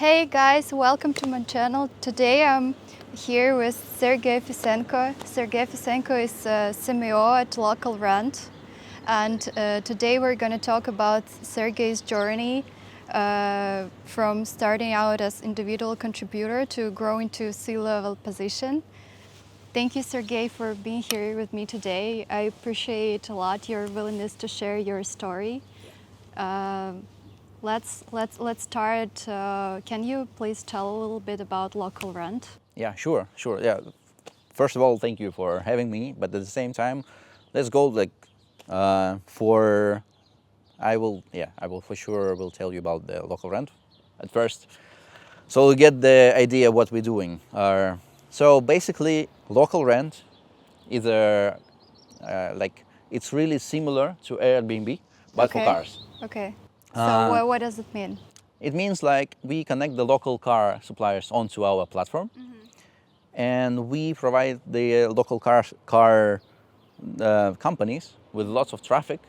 Hey guys, welcome to my channel. Today I'm here with Sergey Fisenko. Sergey Fisenko is CMO at Localrent, and today we're going to talk about Sergey's journey from starting out as individual contributor to growing to C-level position. Thank you, Sergey, for being here with me today. I appreciate a lot your willingness to share your story. Let's start. Can you please tell a little bit about Localrent? Yeah, sure. Yeah. First of all, thank you for having me. But at the same time, let's go I will for sure will tell you about the Localrent at first. So you get the idea what we're doing. So basically, Localrent is it's really similar to Airbnb, but for cars. Okay. So what does it mean? It means like we connect the local car suppliers onto our platform, and we provide the local car companies with lots of traffic,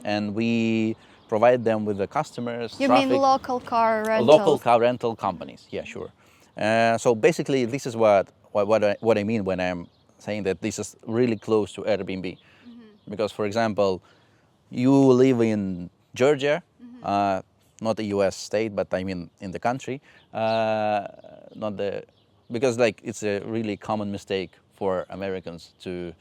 and we provide them with the customers. You traffic, mean local car rental? Local car rental companies. Yeah, sure. So basically, this is what I mean when I'm saying that this is really close to Airbnb, because for example, you live in Georgia. Not a U.S. state, but I mean in the country. Because like it's a really common mistake for Americans to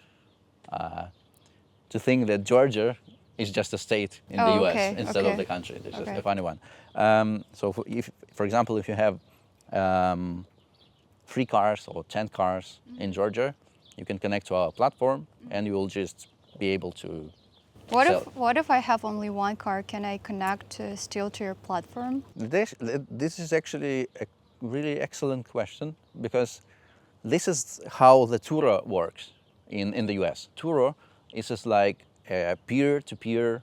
think that Georgia is just a state in the U.S. instead of the country. This is a funny one. So for example, if you have 3 cars or 10 cars in Georgia, you can connect to our platform, and you will just be able to. What if I have only 1 car? Can I connect still to your platform? This is actually a really excellent question, because this is how the Turo works in the US. Turo is just like a peer-to-peer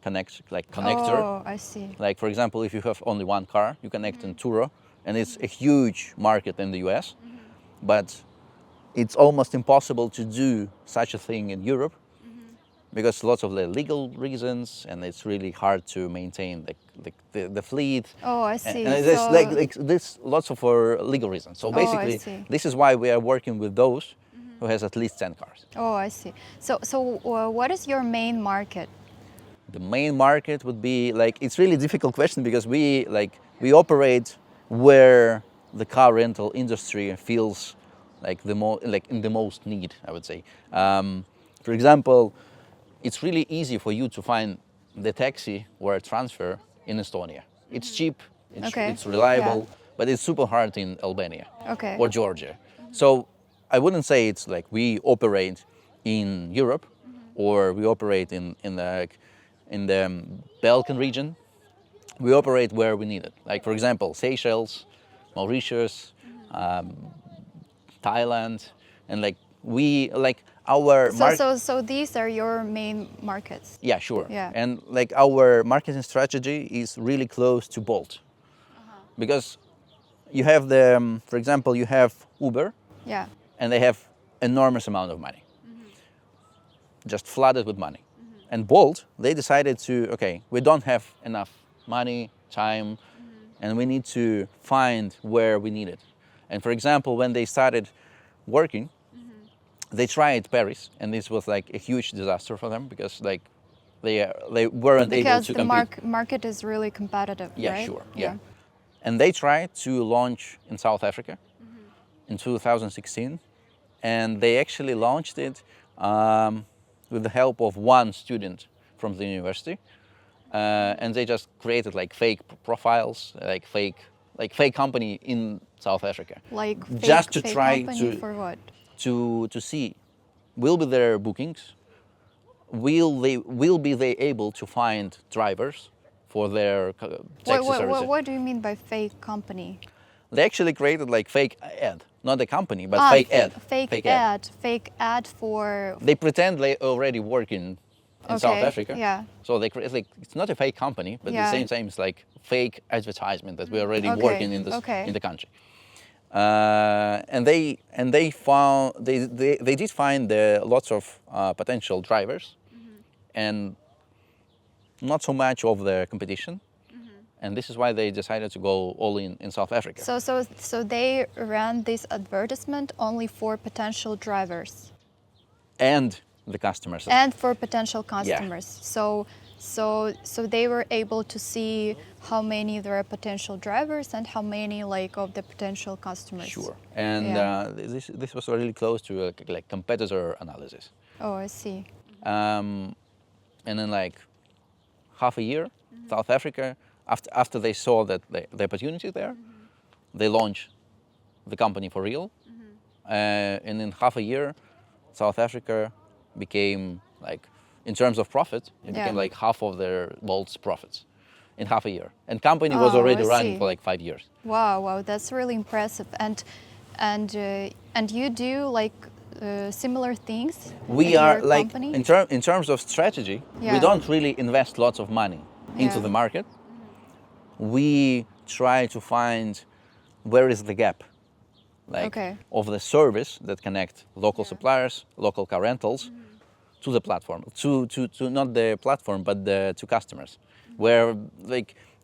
connector. Oh, I see. Like for example, if you have only 1 car, you connect in Turo, and it's a huge market in the US, but it's almost impossible to do such a thing in Europe. Because lots of the legal reasons, and it's really hard to maintain the fleet. Oh, I see. And there's lots of legal reasons. So basically, this is why we are working with those who has at least 10 cars. Oh, I see. So what is your main market? The main market would be it's really difficult question, because we operate where the car rental industry feels in the most need, I would say. For example, it's really easy for you to find the taxi or a transfer in Estonia. It's cheap, it's reliable, but it's super hard in Albania or Georgia. So I wouldn't say it's like we operate in Europe or we operate in the Balkan region. We operate where we need it. Like for example, Seychelles, Mauritius, Thailand, and So these are your main markets? Yeah, sure. Yeah. And our marketing strategy is really close to Bolt. Because you have for example, you have Uber. Yeah. And they have enormous amount of money. Just flooded with money. And Bolt, they decided we don't have enough money, time, and we need to find where we need it. And for example, when they started working, they tried Paris, and this was a huge disaster for them, because they weren't able to compete. Because the market is really competitive, yeah, right? Sure. Yeah. And they tried to launch in South Africa in 2016, and they actually launched it with the help of 1 student from the university, and they just created fake profiles, fake company in South Africa, just to try for what? To see, will be their bookings, will be they able to find drivers for their taxi services. What do you mean by fake company? They actually created fake ad, not a company, but fake ad. Fake ad for. They pretend they already work in South Africa. Yeah. So they create it's not a fake company, but at the same time it's fake advertisement that we're already working in the country. And they found they did find lots of potential drivers, and not so much of the competition. And this is why they decided to go all in South Africa. So they ran this advertisement only for potential drivers And the customers. and for potential customers. So they were able to see how many there are potential drivers and how many of the potential customers. Sure. And this was really close to like competitor analysis. Oh, I see. And then half a year, South Africa, after they saw that the opportunity there, they launched the company for real. And in half a year, South Africa became in terms of profit, it became half of their world's profits in half a year. And company was already running for 5 years. Wow, that's really impressive. And you do similar things. We at are your company? in terms of strategy, we don't really invest lots of money into the market. We try to find where is the gap, of the service that connect local suppliers, local car rentals, to the platform, to not the platform, but to customers. Where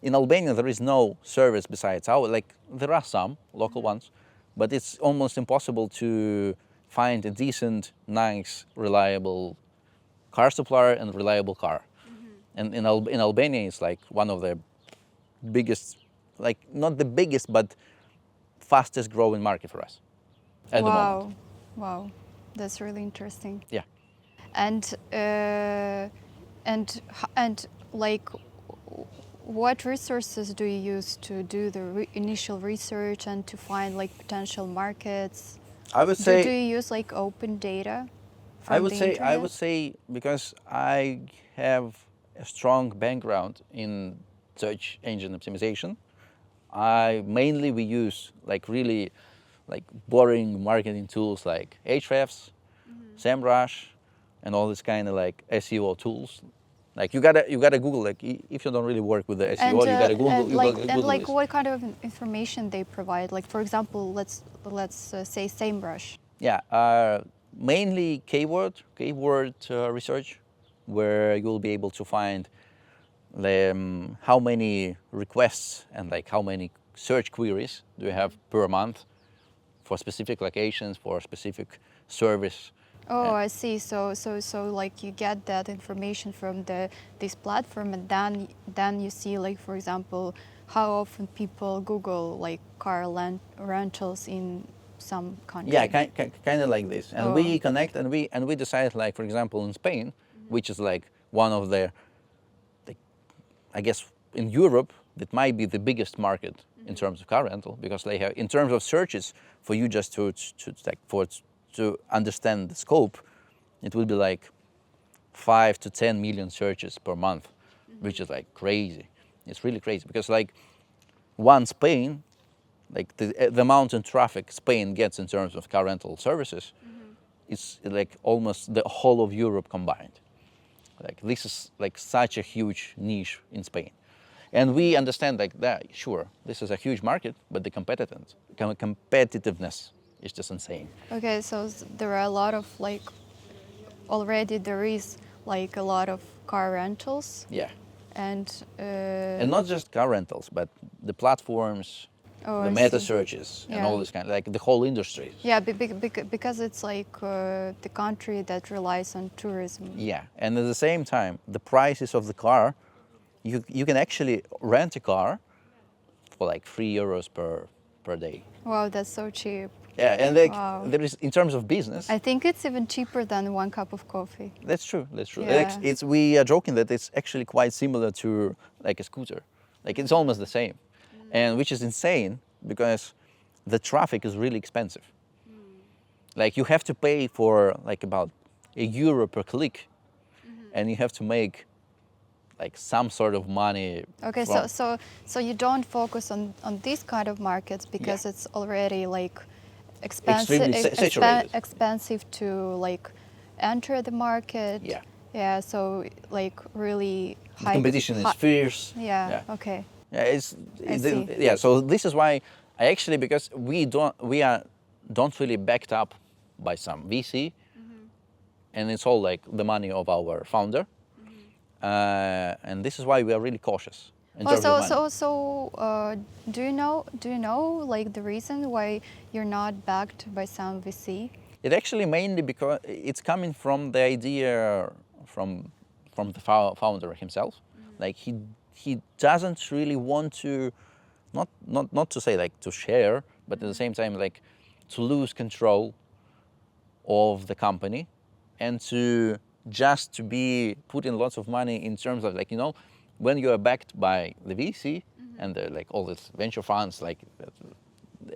in Albania there is no service besides our, there are some local ones, but it's almost impossible to find a decent, nice, reliable car supplier and reliable car. And in Albania, it's one of the biggest, not the biggest, but fastest growing market for us at the moment. Wow, that's really interesting. Yeah. And what resources do you use to do the initial research and to find potential markets? I would say. Do you use open data? I would say because I have a strong background in search engine optimization. We use really boring marketing tools like Ahrefs, SEMrush, and all this kind of SEO tools. You gotta Google. If you don't really work with the SEO, you gotta Google. What kind of information they provide? For example, let's say SEMrush. Yeah, mainly keyword research, where you'll be able to find how many requests and how many search queries do you have per month for specific locations, for specific service. Oh, I see. So you get that information from this platform, and then you see for example, how often people Google car rentals in some country. Yeah, kind of like this. And we connect and we decide for example in Spain, which is one of the, I guess in Europe that might be the biggest market in terms of car rental, because they have, in terms of searches, for you just to understand the scope, it will be 5 to 10 million searches per month, which is crazy. It's really crazy because one Spain, the amount of traffic Spain gets in terms of car rental services, is almost the whole of Europe combined. This is such a huge niche in Spain. And we understand that, sure, this is a huge market, but the competitiveness is just insane. Okay, so there are a lot of already there is a lot of car rentals. Yeah. And not just car rentals, but the platforms, the meta searches, and all this kind of the whole industry. Yeah, because it's the country that relies on tourism. Yeah, and at the same time, the prices of the car, you can actually rent a car for €3 per day. Wow, that's so cheap. Yeah, and there is, in terms of business, I think it's even cheaper than 1 cup of coffee. That's true. Yeah. We are joking that it's actually quite similar to a scooter. It's almost the same, and which is insane because the traffic is really expensive. You have to pay for about €1 per click, and you have to make some sort of money. Okay, so you don't focus on these kind of markets because it's already expensive to enter the market. Yeah. Yeah, so really high. The competition is fierce. Yeah. Okay. Yeah, yeah. So this is why because we don't really backed up by some VC, and it's all the money of our founder, and this is why we are really cautious. in Oh, terms of so money. so so do you know like the reason why you're not backed by some VC? It actually mainly because it's coming from the idea from the founder himself. Like he doesn't really want to, not to say like to share, but at the same time like to lose control of the company, and to just to be putting lots of money in terms of like, you know, when you are backed by the VC and like all these venture funds, like,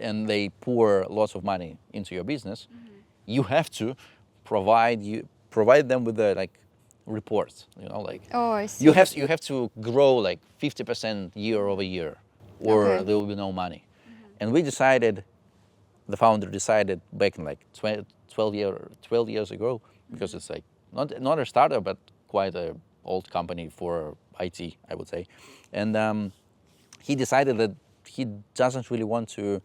and they pour lots of money into your business, you have to provide them with the like reports, you know, like Oh, I you see. have to grow like 50% year over year, or Okay. there will be no money. And we decided, the founder decided back in like 12 years ago, because it's like not a startup, but quite a old company for IT, I would say. And he decided that he doesn't really want to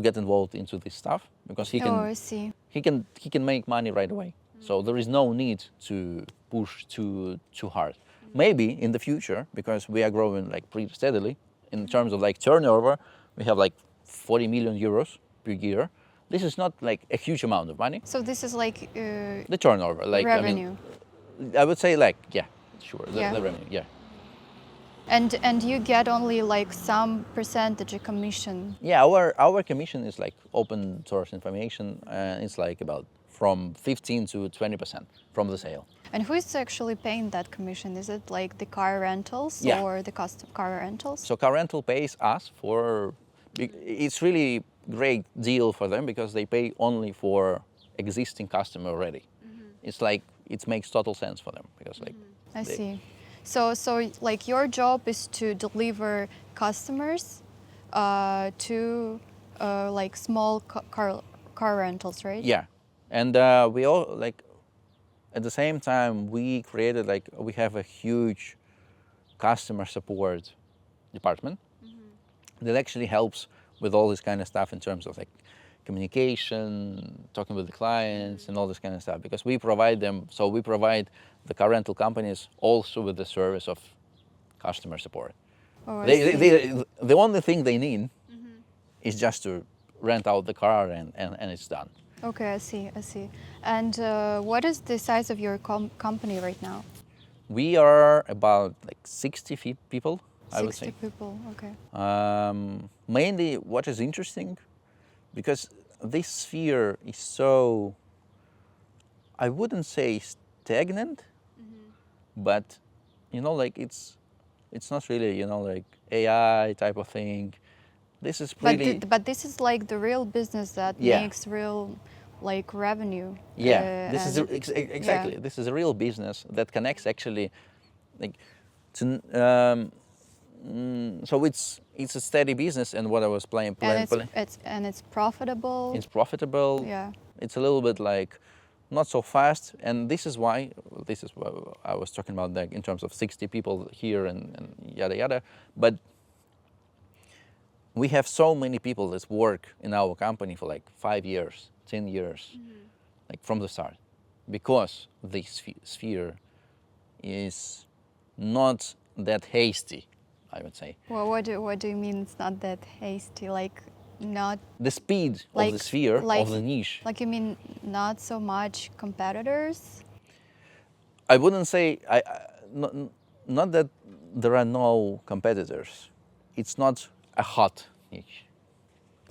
get involved into this stuff, because Oh, I see. he can make money right away. So there is no need to push too hard. Maybe in the future, because we are growing like pretty steadily in terms of like turnover, we have like 40 million euros per year. This is not like a huge amount of money. So this is like The turnover, like revenue. I would say like, yeah, sure, Yeah. the revenue, yeah. And you get only like some percentage of commission. Yeah, our commission is like open source information, and it's like about from 15 to 20% from the sale. And who is actually paying that commission? Is it like the car rentals Yeah. or the cost of car rentals? So car rental pays us for, it's really great deal for them, because they pay only for existing customer already. It's like, it makes total sense for them, because like I they- see. So like your job is to deliver customers to like small car rentals, right? Yeah, and we all like, at the same time we created like, we have a huge customer support department that actually helps with all this kind of stuff in terms of like communication, talking with the clients, and all this kind of stuff, because we provide them. So we provide the car rental companies also with the service of customer support. Oh, I see. The only thing they need is just to rent out the car, and it's done. Okay, I see, I see. And what is the size of your company right now? We are about like 60 people, I would 60 say. people, okay. Mainly what is interesting, because this sphere is so, I wouldn't say stagnant, but you know, like it's not really, you know, like AI type of thing. This is pretty. But this is like the real business that Yeah. makes real like revenue. Yeah, this is and- exactly. yeah. This is a real business that connects actually, like, to. So it's a steady business, and what I was playing. And it's profitable. It's profitable. Yeah. It's a little bit like not so fast, and this is why I was talking about, like in terms of 60 people here and yada yada. But we have so many people that work in our company for like 5 years, 10 years, like from the start, because the sphere is not that hasty, I would say. Well, what do you mean it's not that hasty? Like not The speed like of the sphere, of the niche. Like you mean not so much competitors? I wouldn't say, not that there are no competitors. It's not a hot niche.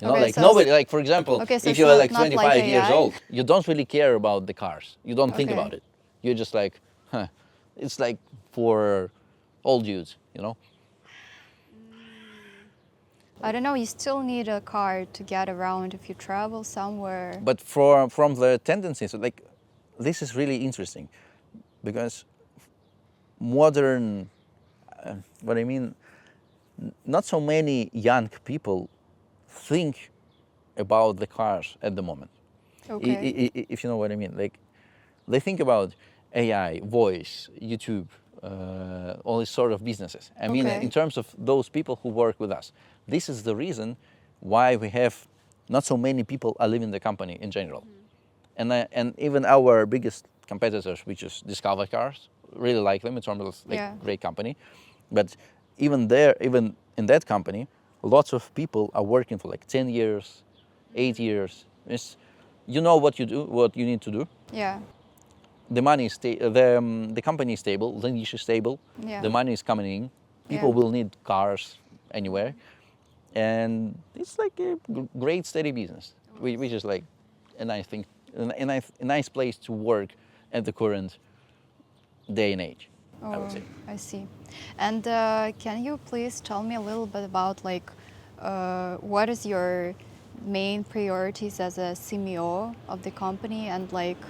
You know, Okay, like so- nobody, like for example, Okay, so if you it's are like not like 25 years AI? old, you don't really care about the cars. You don't think Okay. about it. You're just like, huh, it's like for old dudes, you know? I don't know. You still need a car to get around if you travel somewhere. But from the tendencies, like, this is really interesting, because modern, what I mean, not so many young people think about the cars at the moment. Okay. If you know what I mean, like, they think about AI, voice, YouTube, all these sort of businesses. I mean, Okay. in terms of those people who work with us, this is the reason why we have not so many people are leaving the company in general. And even our biggest competitors, which is Discover Cars, really like them in terms of like Yeah. great company, but even in that company, lots of people are working for like 10 years, 8 years. You know what you do, what you need to do. Yeah. The money is the company is stable, the niche is stable, Yeah. the money is coming in. People Yeah. will need cars anywhere, and it's like a great steady business, which is like a nice thing, a nice place to work at the current day and age, I would Oh, say. I see. And can you please tell me a little bit about like what is your main priorities as a CMO of the company, and like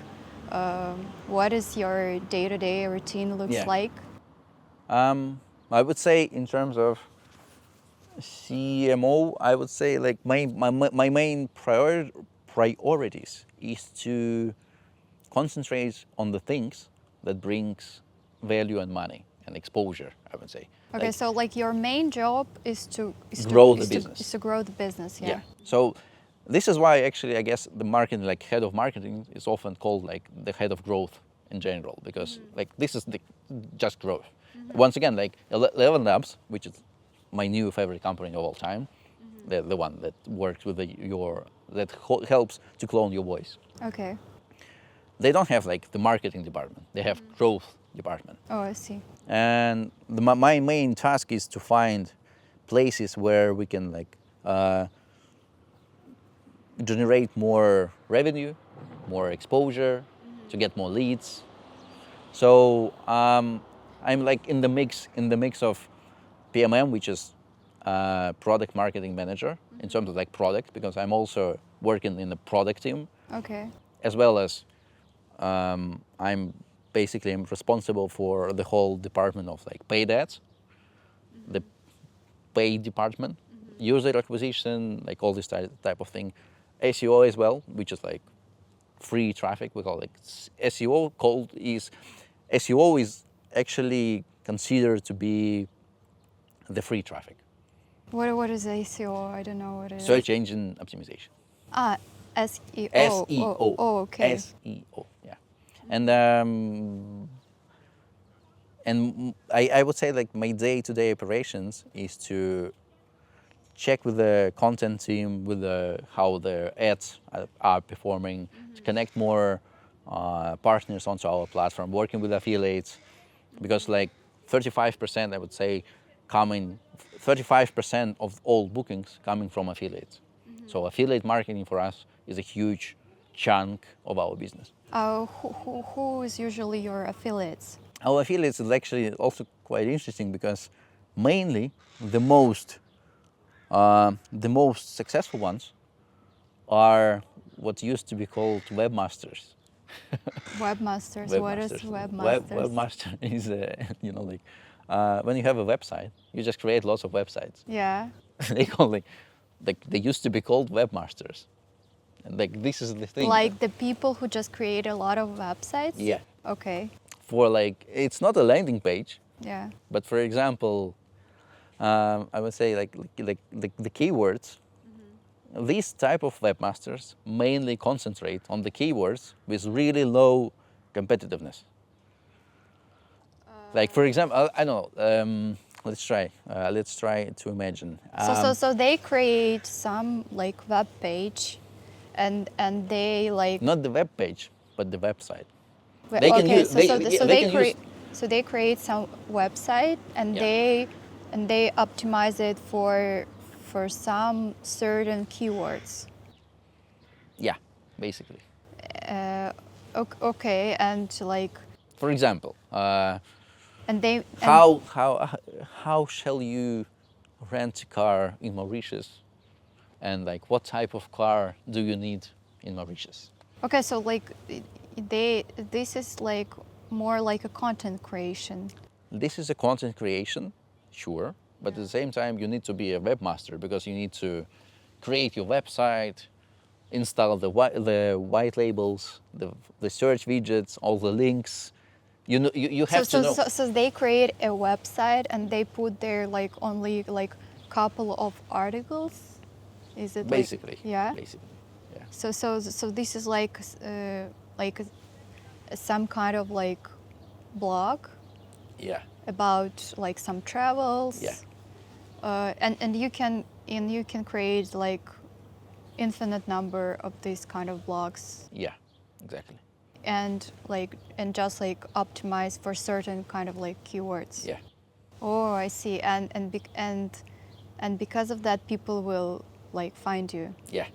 what is your day-to-day routine looks Yeah. like? I would say in terms of CMO, I would say like my main priorities is to concentrate on the things that brings value and money and exposure, I would say. Okay, Like so like your main job is to grow the business. is to grow the business, yeah. So this is why actually I guess the marketing, like head of marketing, is often called like the head of growth in general, because like this is the just growth. Once again, like 11 Labs, which is my new favorite company of all time, the one that works with helps to clone your voice. Okay. They don't have like the marketing department; they have growth department. Oh, I see. And my main task is to find places where we can like generate more revenue, more exposure, to get more leads. So I'm like in the mix of PMM, which is product marketing manager in terms of like product, because I'm also working in the product team, Okay. as well as I'm responsible for the whole department of like paid ads, the paid department, user acquisition, like all this type of thing, SEO as well, which is like free traffic. We call it SEO. SEO is actually considered to be the free traffic. What is SEO? I don't know what it is. Search engine optimization. Ah, SEO. SEO. Oh, okay. SEO. Yeah, and I would say like my day-to-day operations is to check with the content team with how the ads are performing, to connect more partners onto our platform, working with affiliates, because like 35% I would say 35% of all bookings coming from affiliates. So affiliate marketing for us is a huge chunk of our business. Who is usually your affiliates? Our affiliates is actually also quite interesting because mainly the most successful ones are what used to be called webmasters. Webmasters. What is webmasters? Webmaster is, like when you have a website, you just create lots of websites. Yeah. They used to be called webmasters, and like this is the thing. Like the people who just create a lot of websites? Yeah. Okay. For like, it's not a landing page, Yeah. but for example, I would say like the keywords. These type of webmasters mainly concentrate on the keywords with really low competitiveness. Like for example, I don't know. Let's try to imagine. So they create some like web page, and they like. Not the web page, but the website. Well, They can okay, use. so they create some website, and Yeah. they optimize it for some certain keywords. Yeah, basically. Okay, and like. For example, And they. how shall you rent a car in Mauritius, and like what type of car do you need in Mauritius? Okay, so like this is like more like a content creation. This is a content creation, sure, but at the same time you need to be a webmaster because you need to create your website, install the white labels, the search widgets, all the links. You have to know. So they create a website and they put there like only like couple of articles. Is it Basically, like, yeah? Basically, yeah. So this is like some kind of like blog. Yeah, about like some travels. Yeah. And you can create like infinite number of these kind of blogs Yeah, exactly. and just like optimize for certain kind of like keywords. Yeah. Oh, I see. And because of that, people will like find you. Yeah.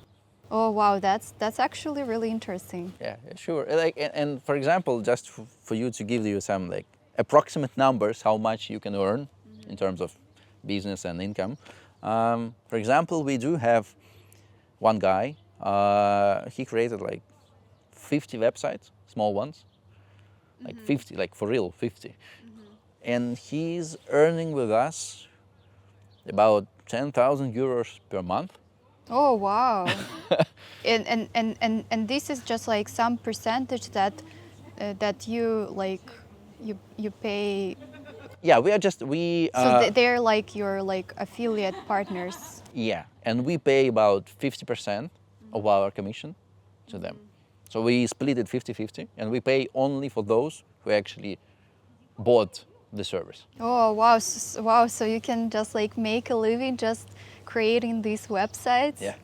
Oh, wow, that's actually really interesting. Yeah, sure. Like, and for example, just for you to give you some like approximate numbers, how much you can earn in terms of business and income. For example, we do have one guy. He created like 50 websites, small ones, like 50, like for real, 50. And he's earning with us about 10,000 euros per month. Oh, wow. And this is just like some percentage that you like you pay. Yeah, we are just we. So they're like your like affiliate partners. Yeah, and we pay about 50% of our commission to them. So we split it 50-50, and we pay only for those who actually bought the service. Oh, wow. Wow, so you can just like make a living just creating these websites. Yeah.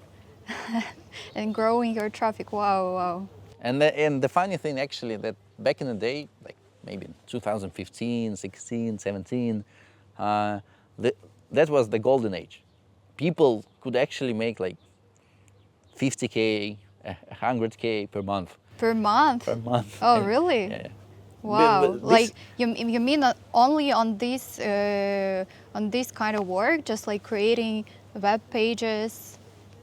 And growing your traffic. Wow, wow. And the funny thing actually that back in the day, like maybe in 2015, 16, 17, that was the golden age. People could actually make like 50K, 100K per month. Per month? Per month. Oh, really? Yeah. Wow. But Like you mean only on this kind of work, just like creating web pages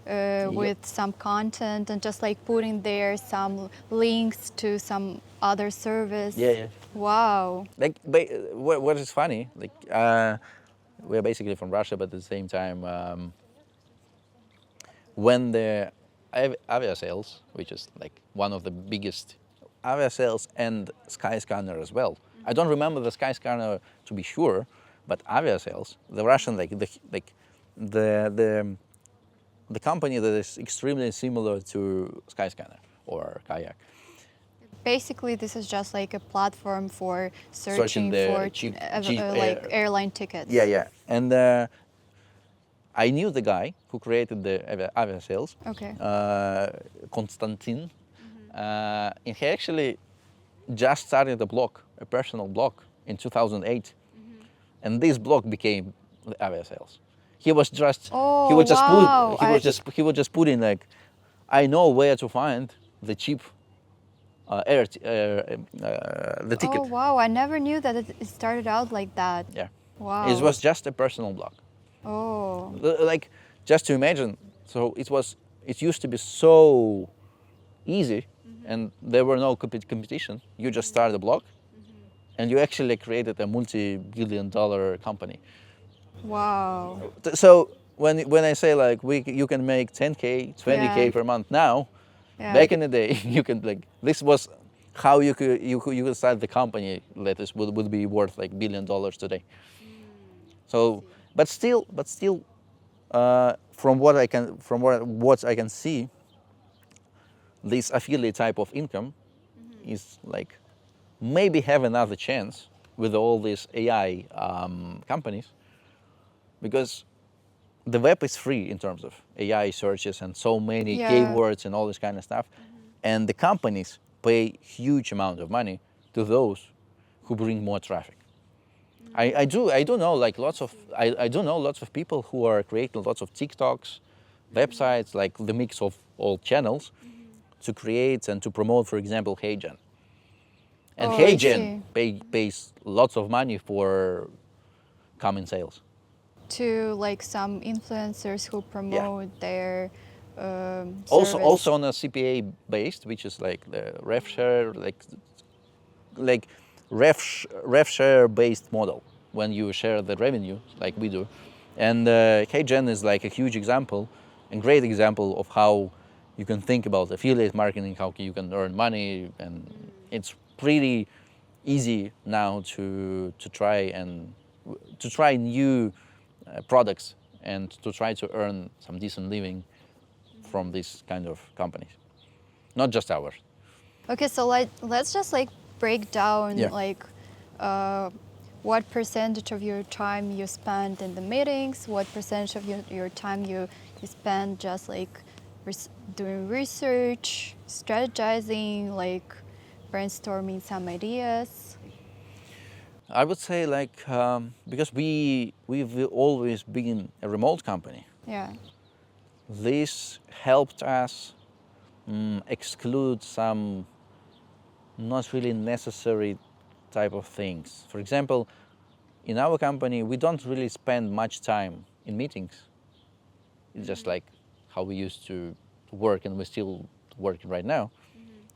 with some content and just like putting there some links to some other service. Yeah, yeah. Wow. Like, what is funny, like, we're basically from Russia, but at the same time, when the avia sales, which is like one of the biggest avia sales and Skyscanner as well. I don't remember the Skyscanner to be sure, but avia sales, the Russian, like the company that is extremely similar to Skyscanner or Kayak. Basically, this is just like a platform for Searching searching the for cheap like airline tickets. Yeah, yeah. And I knew the guy who created the avia sales, Okay. Konstantin, and he actually just started a blog, a personal blog, in 2008, and this blog became the avia sales. He was just Oh, he would just wow. he would just put in like, I know where to find the cheap the ticket. Oh, wow. I never knew that it started out like that. Yeah. Wow. It was just a personal blog. Oh. Like, just to imagine, so it used to be so easy, and there were no competition. You just started a blog, and you actually created a multi-billion-dollar company. Wow. So when I say like you can make 10K, 20K Yeah. per month now, Yeah. back in the day you can, like, this was how you could start the company that would be worth like $1 billion today. So, but still, from what I can see, this affiliate type of income is like maybe have another chance with all these AI companies, because the web is free in terms of AI searches and so many Yeah. keywords and all this kind of stuff, and the companies pay huge amount of money to those who bring more traffic. I do know like I do know lots of people who are creating lots of TikToks, websites, like the mix of all channels, to create and to promote, for example, HeyGen. And Oh, I HeyGen pays lots of money for coming sales. To like some influencers who promote their Also, service. also on a CPA based, which is like the rev share, like rev share based model, when you share the revenue like we do. And HeyGen is like a huge example and great example of how you can think about affiliate marketing, how you can earn money, and it's pretty easy now to try new products and to try to earn some decent living from these kind of companies, not just ours. Okay, so let's just like break down Yeah. like uh, what percentage of your time you spend in the meetings, what percentage of your time you spend just like doing research, strategizing, like brainstorming some ideas. I would say like because we've always been a remote company. Yeah. This helped us exclude some not really necessary type of things. For example, in our company, we don't really spend much time in meetings. It's just like how we used to work, and we're still working right now.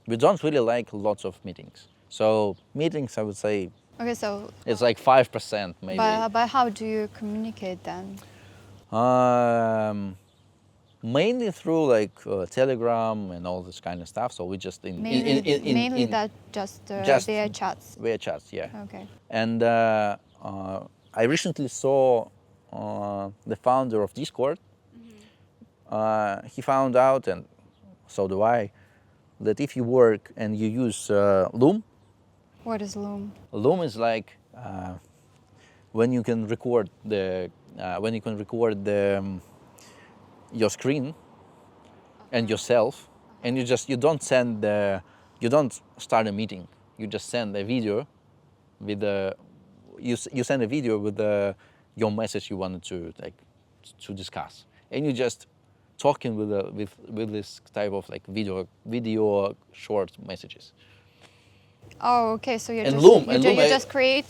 We don't really like lots of meetings. So meetings, I would say, Okay, so it's like 5% maybe. by how do you communicate then? Mainly through like Telegram and all this kind of stuff. So we just Mainly that just via chats. Via chats, yeah. Okay. And I recently saw the founder of Discord. He found out, and so do I, that if you work and you use Loom. What is Loom? Loom is like when you can record your screen and yourself, and you don't start a meeting. You just send a video with you send a video with your message you wanted to discuss, and you just talking with this type of like video short messages. Oh, okay. So you just create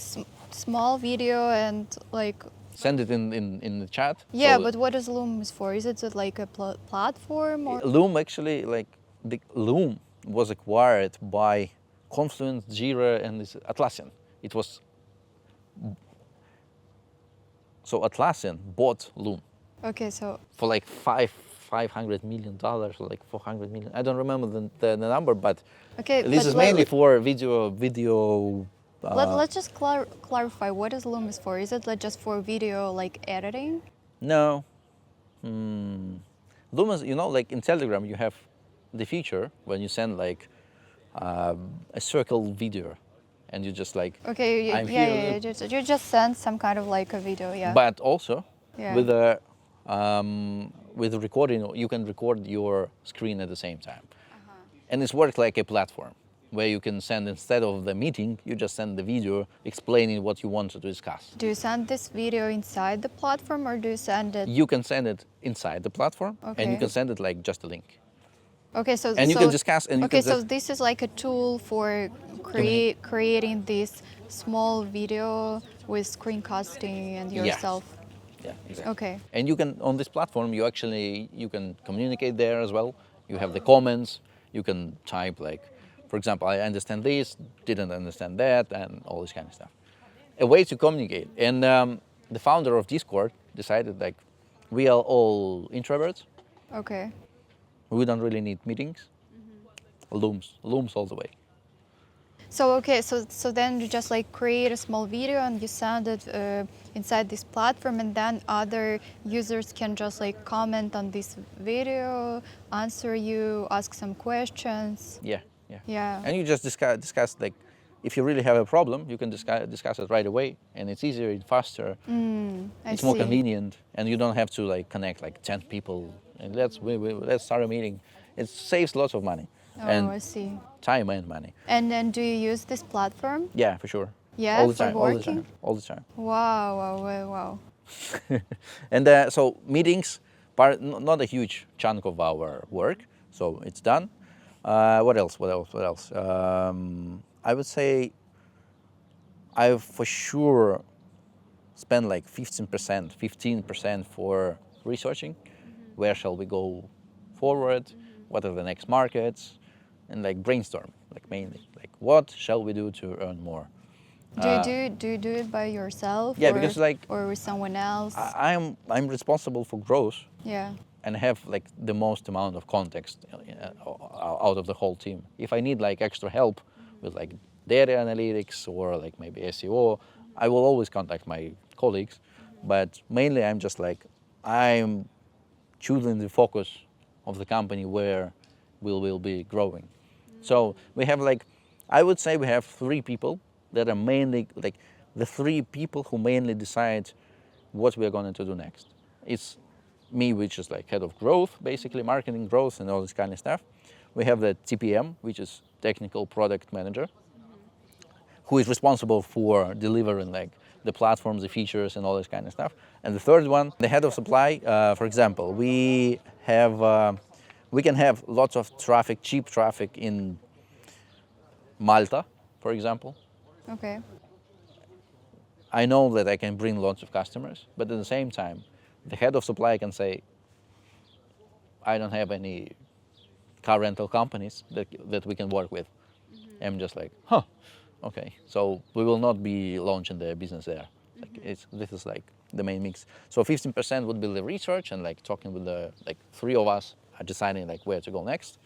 small video and like send it in the chat. Yeah, so, but what is Loom is for? Is it like a platform or? Loom actually Loom was acquired by Confluence, Jira, and this Atlassian. It was so Atlassian bought Loom. Okay, so for like $500 million or like 400 million. I don't remember the number, but okay, this is mainly for video. Let's just clarify what is Loom is for. Is it like just for video like editing? No. Loom is, like in Telegram you have the feature when you send like a circle video, and you just like you just send some kind of like a video, yeah. But also with the recording, you can record your screen at the same time, and it's worked like a platform where you can send, instead of the meeting, you just send the video explaining what you want to discuss. Do you send this video inside the platform, or do you send it? You can send it inside the platform, and you can send it like just a link. Okay, so you can discuss. And so this is like a tool for creating this small video with screencasting and yourself. Yeah, exactly. Okay. And you can, on this platform, you can communicate there as well. You have the comments. You can type like, for example, I understand this, didn't understand that, and all this kind of stuff. A way to communicate. And the founder of Discord decided like, we are all introverts. Okay. We don't really need meetings. Looms all the way. So okay, so then you just like create a small video and you send it inside this platform, and then other users can just like comment on this video, answer you, ask some questions. Yeah. And you just discuss like, if you really have a problem, you can discuss it right away, and it's easier, it's faster, it's more convenient, and you don't have to like connect like 10 people and let's start a meeting. It saves lots of money. Oh, I see. Time and money. And then do you use this platform? Yeah, for sure. Yeah, all the time, for working? All the time. Wow. And so meetings, not a huge chunk of our work, so it's done. What else? I would say I for sure spend like 15% for researching. Where shall we go forward? What are the next markets? And like brainstorm, like mainly, like what shall we do to earn more? Do you do it by yourself? Yeah, because like, or with someone else? I'm responsible for growth. Yeah. And have like the most amount of context out of the whole team. If I need like extra help with like data analytics or like maybe SEO, I will always contact my colleagues. But mainly I'm choosing the focus of the company where we will be growing. So we have like, I would say we have 3 people that are mainly like the three people who mainly decide what we're going to do next. It's me, which is like head of growth, basically marketing growth and all this kind of stuff. We have the TPM, which is technical product manager, who is responsible for delivering like the platforms, the features, and all this kind of stuff. And the third one, the head of supply. For example, we can have lots of traffic, cheap traffic in Malta, for example. Okay. I know that I can bring lots of customers, but at the same time, the head of supply can say, I don't have any car rental companies that we can work with. I'm just like, okay, so we will not be launching the business there. This is like the main mix. So 15% would be the research and like talking with the like three of us are deciding like where to go next.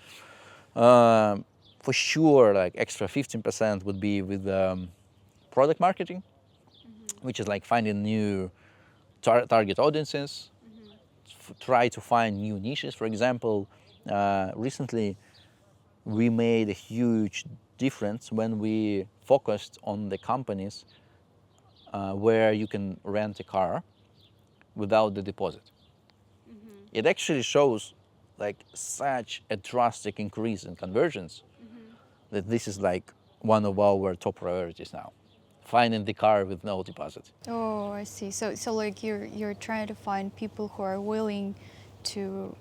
For sure, like extra 15% would be with product marketing, which is like finding new target audiences, try to find new niches. For example, recently we made a huge difference when we focused on the companies where you can rent a car without the deposit. It actually shows like such a drastic increase in conversions that this is like one of our top priorities now, finding the car with no deposit. Oh, I see. So like you're trying to find people who are willing to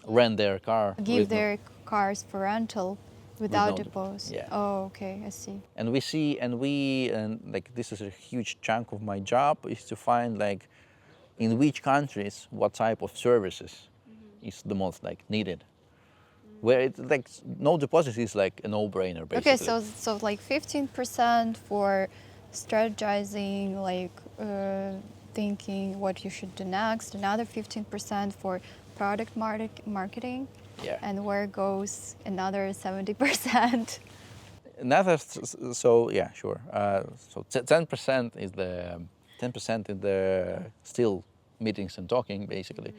Rent their car. give their cars for rental without no deposit. yeah. Oh, okay, I see. And like this is a huge chunk of my job is to find like in which countries what type of services is the most like needed. Where it's like no deposit is like a no-brainer basically. Okay, so like 15% for strategizing, like thinking what you should do next. Another 15% for product marketing. Yeah. And where goes another 70%? So yeah, sure. So 10% is the still meetings and talking basically.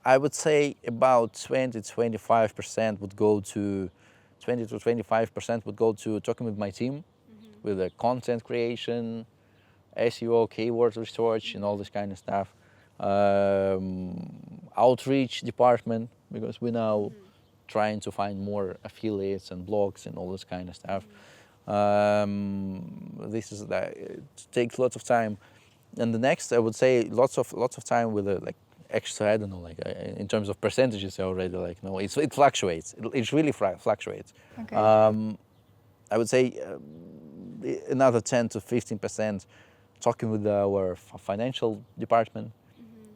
I would say about 20-25% would go to 20-25% would go to talking with my team, with the content creation, SEO, keyword research, and all this kind of stuff. Outreach department, because we're now trying to find more affiliates and blogs and all this kind of stuff. This is that it takes lots of time. And the next, I would say, lots of time with the like extra. I don't know, like in terms of percentages, already like no, it fluctuates. It really fluctuates. Okay. I would say another 10-15% talking with our financial department,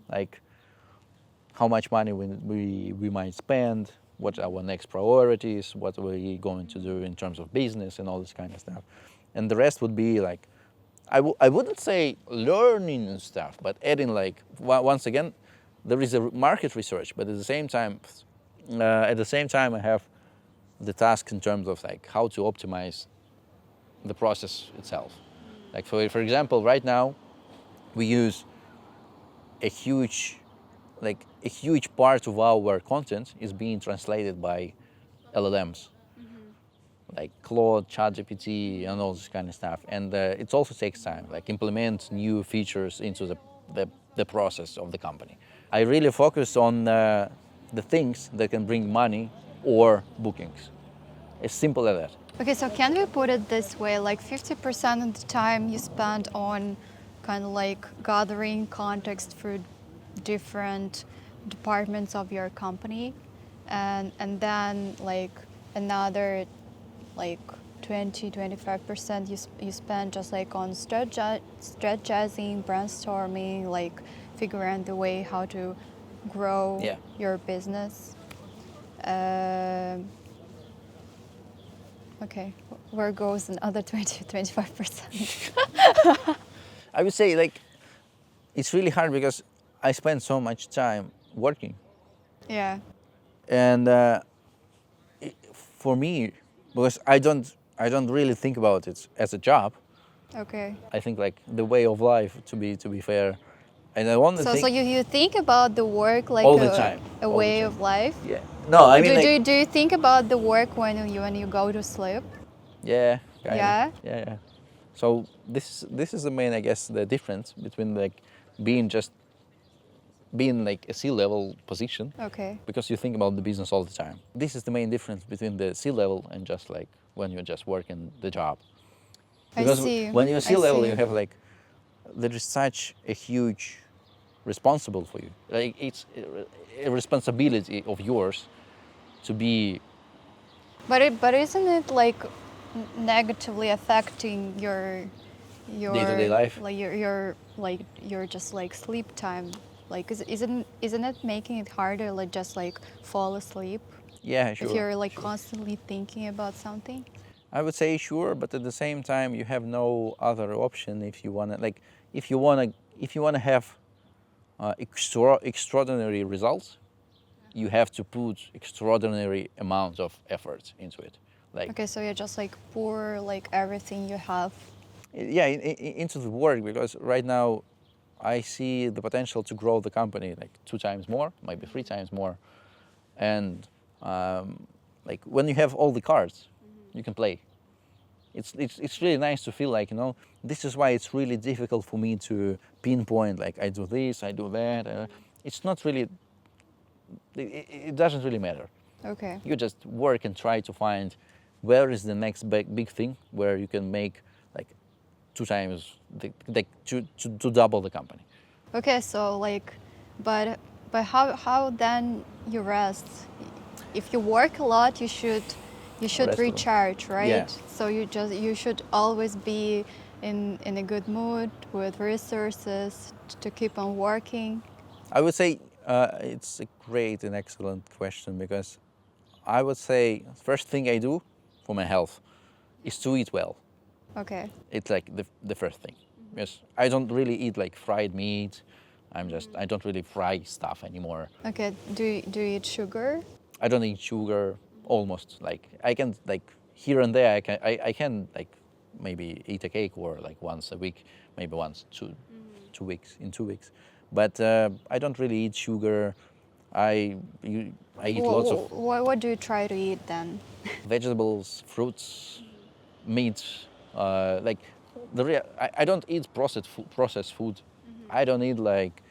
like how much money we might spend, what our next priorities, what we're going to do in terms of business and all this kind of stuff. And the rest would be like, I wouldn't say learning and stuff, but adding like, once again, there is a market research, but at the same time I have the task in terms of like how to optimize the process itself. Like for example, right now we use a huge part of our content is being translated by LLMs, like Claude, ChatGPT, and all this kind of stuff. And it also takes time, like implement new features into the process of the company. I really focus on the things that can bring money or bookings. As simple as that. Okay, so can we put it this way, like 50% of the time you spend on kind of like gathering context for different departments of your company, and then like another like 20-25% you spend just like on strategizing, brainstorming, like figuring the way how to grow your business. Okay, where goes another 20-25%? I would say like it's really hard because I spend so much time working. Yeah. And for me, because I don't really think about it as a job. Okay. I think like the way of life, to be fair, and I want to think. So you think about the work like all the time. A way of life? Yeah. No, I mean. Do you think about the work when you go to sleep? Yeah. Kinda. Yeah. Yeah. So this is the main, I guess, the difference between like being like a C-level position, Okay. because you think about the business all the time. This is the main difference between the C-level and just like when you're just working the job. I Because see. when you're I C-level, see. you have like, there is such a huge responsible for you. Like it's a responsibility of yours to be But isn't it like negatively affecting day-to-day life. like your just like sleep time? Like isn't it making it harder like just like fall asleep Yeah, if sure. you're like sure. constantly thinking about something? I would say sure, but at the same time, you have no other option if you wanna like if you wanna have extraordinary results, you have to put extraordinary amount of effort into it. Like Okay, so you just like pour like everything you have. yeah, into the work, because right now I see the potential to grow the company like 2 times more, maybe 3 times more, and like when you have all the cards, you can play. It's really nice to feel like, you know, this is why it's really difficult for me to pinpoint like I do this, I do that. It's not really, it doesn't really matter. Okay. You just work and try to find where is the next big thing where you can make like 2 times to double the company. Okay, so like, but how then you rest? If you work a lot, you should Rest of them. recharge, right? Yeah. So you should always be in a good mood with resources to keep on working. I would say it's a great and excellent question, because I would say first thing I do for my health is to eat well. Okay. It's like the first thing. Because I don't really eat like fried meat. I don't really fry stuff anymore. Okay. Do you eat sugar? I don't eat sugar almost. Like I can like here and there I can like maybe eat a cake or like once a week, maybe once 2 weeks in 2 weeks. But I don't really eat sugar. I eat lots of What do you try to eat then? vegetables, fruits, meat. Like I don't eat processed food. I don't eat like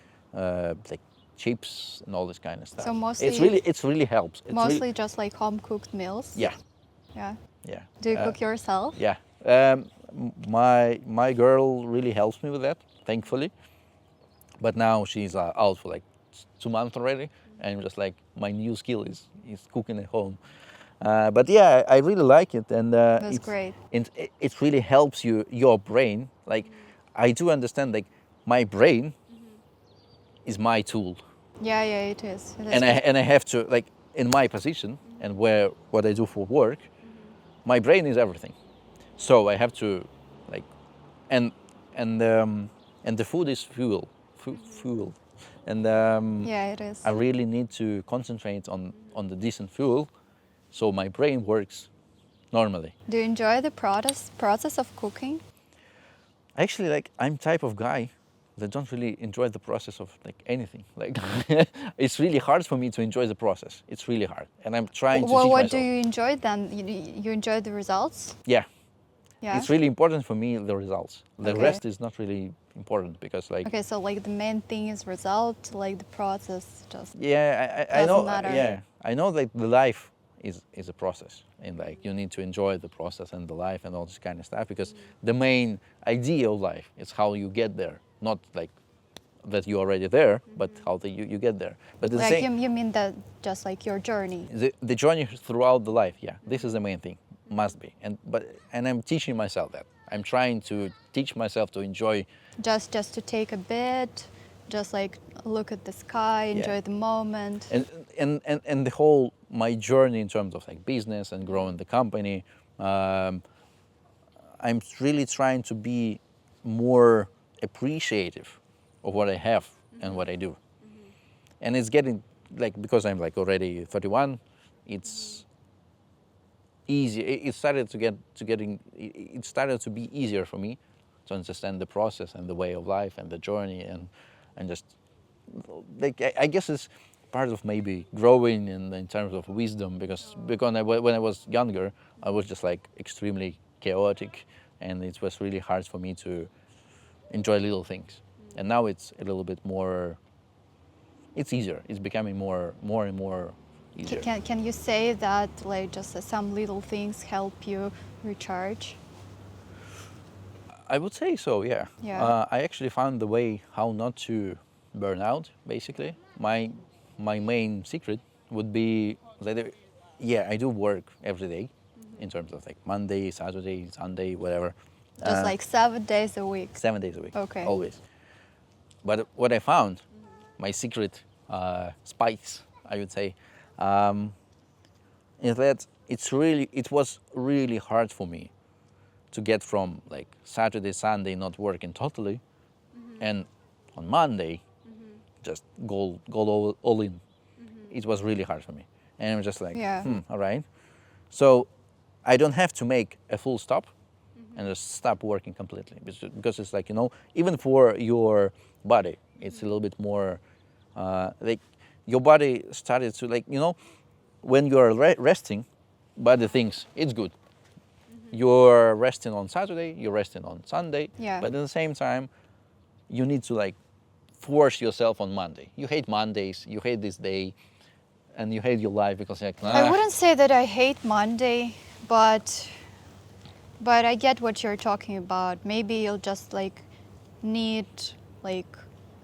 chips and all this kind of stuff. So mostly It's really helps. It's mostly just like home cooked meals. yeah, Yeah. yeah. Do you cook yourself? Yeah. My girl really helps me with that, thankfully. But now she's out for like 2 months already, and just like my new skill is cooking at home. But yeah, I really like it, and That's great. it really helps your brain. Like I do understand, like my brain is my tool, Yeah, yeah, it is. It is. and I have to like in my position and what I do for work, my brain is everything. So I have to like, and and and the food is fuel, and Yeah, it is. I really need to concentrate on the decent fuel, so my brain works normally. Do you enjoy the process of cooking? Actually, like I'm type of guy that don't really enjoy the process of like anything. Like it's really hard for me to enjoy the process. It's really hard, and I'm trying to Well, teach what myself. do you enjoy then? You enjoy the results? Yeah, Yeah. it's really important for me the results. The Okay. rest is not really important, because like Okay, so like the main thing is result, like the process just. yeah, I Doesn't know. matter. Yeah, I know that the life is a process, and like you need to enjoy the process and the life and all this kind of stuff, because the main idea of life is how you get there, not like that you're already there, but how you get there. But the Like same, you mean that just like your journey. the journey throughout the life, yeah, this is the main thing, must be. And I'm teaching myself that. I'm trying to teach myself to enjoy. Just to take a bit, just like look at the sky, enjoy Yeah. the moment. And the whole my journey in terms of like business and growing the company, I'm really trying to be more appreciative of what I have and what I do. And it's getting like, because I'm like already 31, it's easy. It started it started to be easier for me to understand the process and the way of life and the journey, and just like I guess it's part of maybe growing in terms of wisdom, because when I was younger, I was just like extremely chaotic, and it was really hard for me to enjoy little things. And now it's a little bit more. It's easier. It's becoming more and more easier. Can you say that like just some little things help you recharge? I would say so, yeah. Yeah. I actually found the way how not to burn out, basically. My main secret would be that, yeah, I do work every day in terms of like Monday, Saturday, Sunday, whatever. Just like 7 days a week. 7 days a week, Okay. always. But what I found, my secret spice, I would say, is that it was really hard for me to get from like Saturday, Sunday not working totally, and on Monday just go all in. It was really hard for me, and I'm just like, Yeah. All right. So I don't have to make a full stop and just stop working completely, because it's like, even for your body, it's a little bit more like your body started to like, when you're resting, body thinks it's good. You're resting on Saturday, you're resting on Sunday, Yeah. but at the same time, you need to like force yourself on Monday. You hate Mondays, you hate this day, and you hate your life because you're like, I wouldn't say that I hate Monday, but I get what you're talking about. Maybe you'll just like need like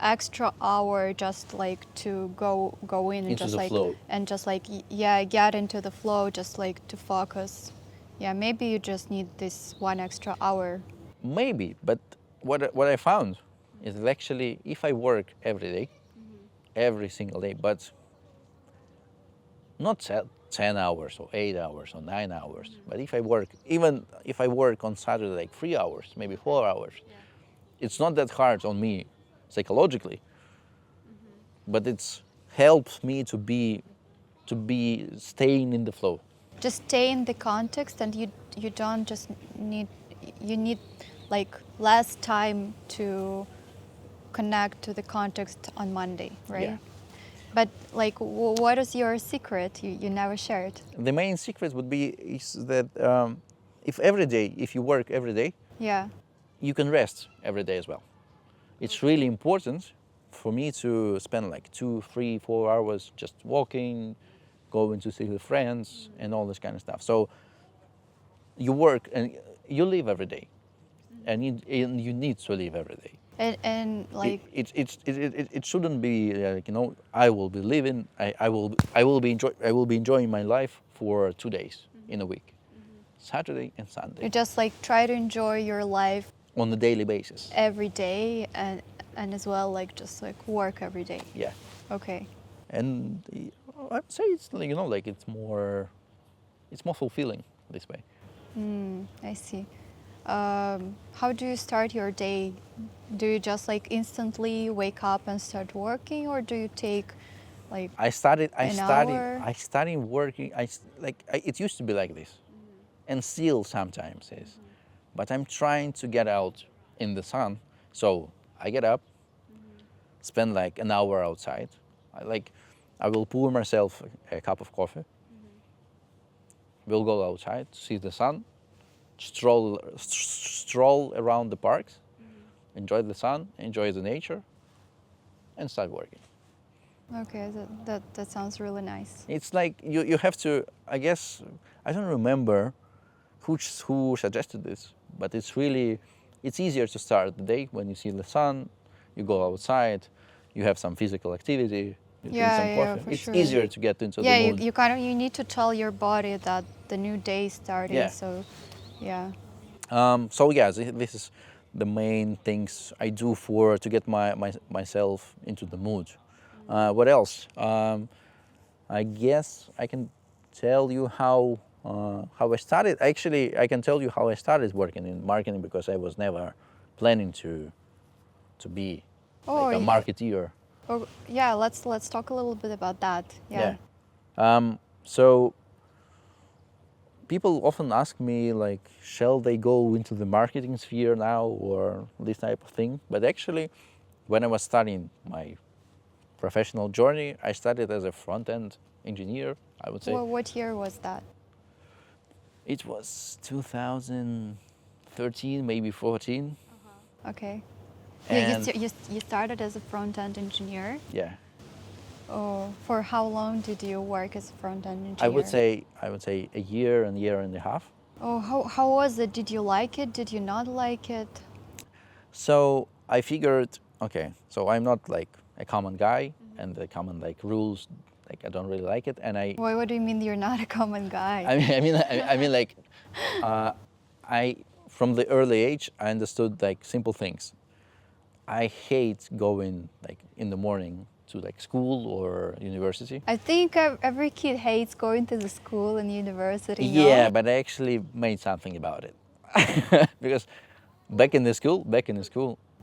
extra hour just like to go in and Into just the like flow. and just like yeah, get into the flow, just like to focus. Yeah, maybe you just need this 1 extra hour. Maybe, but what I found is that actually if I work every day, every single day, but not 10 hours or 8 hours or 9 hours, but even if I work on Saturday like 3 hours, maybe 4 hours, it's not that hard on me psychologically, but it's helps me to be staying in the flow. Just stay in the context, and you don't just need you need like less time to connect to the context on Monday, right? Yeah. But like, what is your secret? You never shared. The main secret would be is that if you work every day, Yeah. you can rest every day as well. It's really important for me to spend like 2, 3, 4 hours just walking, going to see with friends, and all this kind of stuff. So you work and you live every day, and you need to live every day. And like, It shouldn't be like, I will be living. I will be enjoying my life for 2 days in a week, Saturday and Sunday, you just like try to enjoy your life on a daily basis. every day, and as well like just like work every day. Yeah, Okay. and I'd say it's like, like it's more fulfilling this way. I see. How do you start your day? Do you just like instantly wake up and start working, or do you take like I started hour? working. It used to be like this, and still sometimes is, but I'm trying to get out in the sun. So I get up, spend like an hour outside. I will pour myself a cup of coffee. We'll go outside, see the sun, stroll around the parks, enjoy the sun, enjoy the nature, and start working. Okay, that sounds really nice. It's like you have to, I guess, I don't remember who suggested this, but it's easier to start the day when you see the sun, you go outside, you have some physical activity, you drink some coffee. For It's sure. easier to get into Yeah, the mood. you need to tell your body that the new day is starting. Yeah. So, yeah. So yeah, this is the main things I do to get myself into the mood. What else? I guess I can tell you how I started. Actually, I can tell you how I started working in marketing, because I was never planning to be like a marketeer. Oh, yeah. Let's talk a little bit about that. Yeah. So people often ask me like, shall they go into the marketing sphere now or this type of thing? But actually, when I was starting my professional journey, I started as a front-end engineer, I would say. Well, what year was that? It was 2005, 13, maybe 14. Okay. And You started as a front-end engineer. yeah, Oh, for how long did you work as a front-end engineer? I would say a year and a half. Oh, how was it? Did you like it? Did you not like it? So I figured, okay, so I'm not like a common guy, and the common like rules, like I don't really like it, and Why? What do you mean you're not a common guy? I mean like, I from the early age I understood like simple things. I hate going like in the morning to like school or university. I think every kid hates going to the school and university. Yeah, No? but I actually made something about it because back in the school,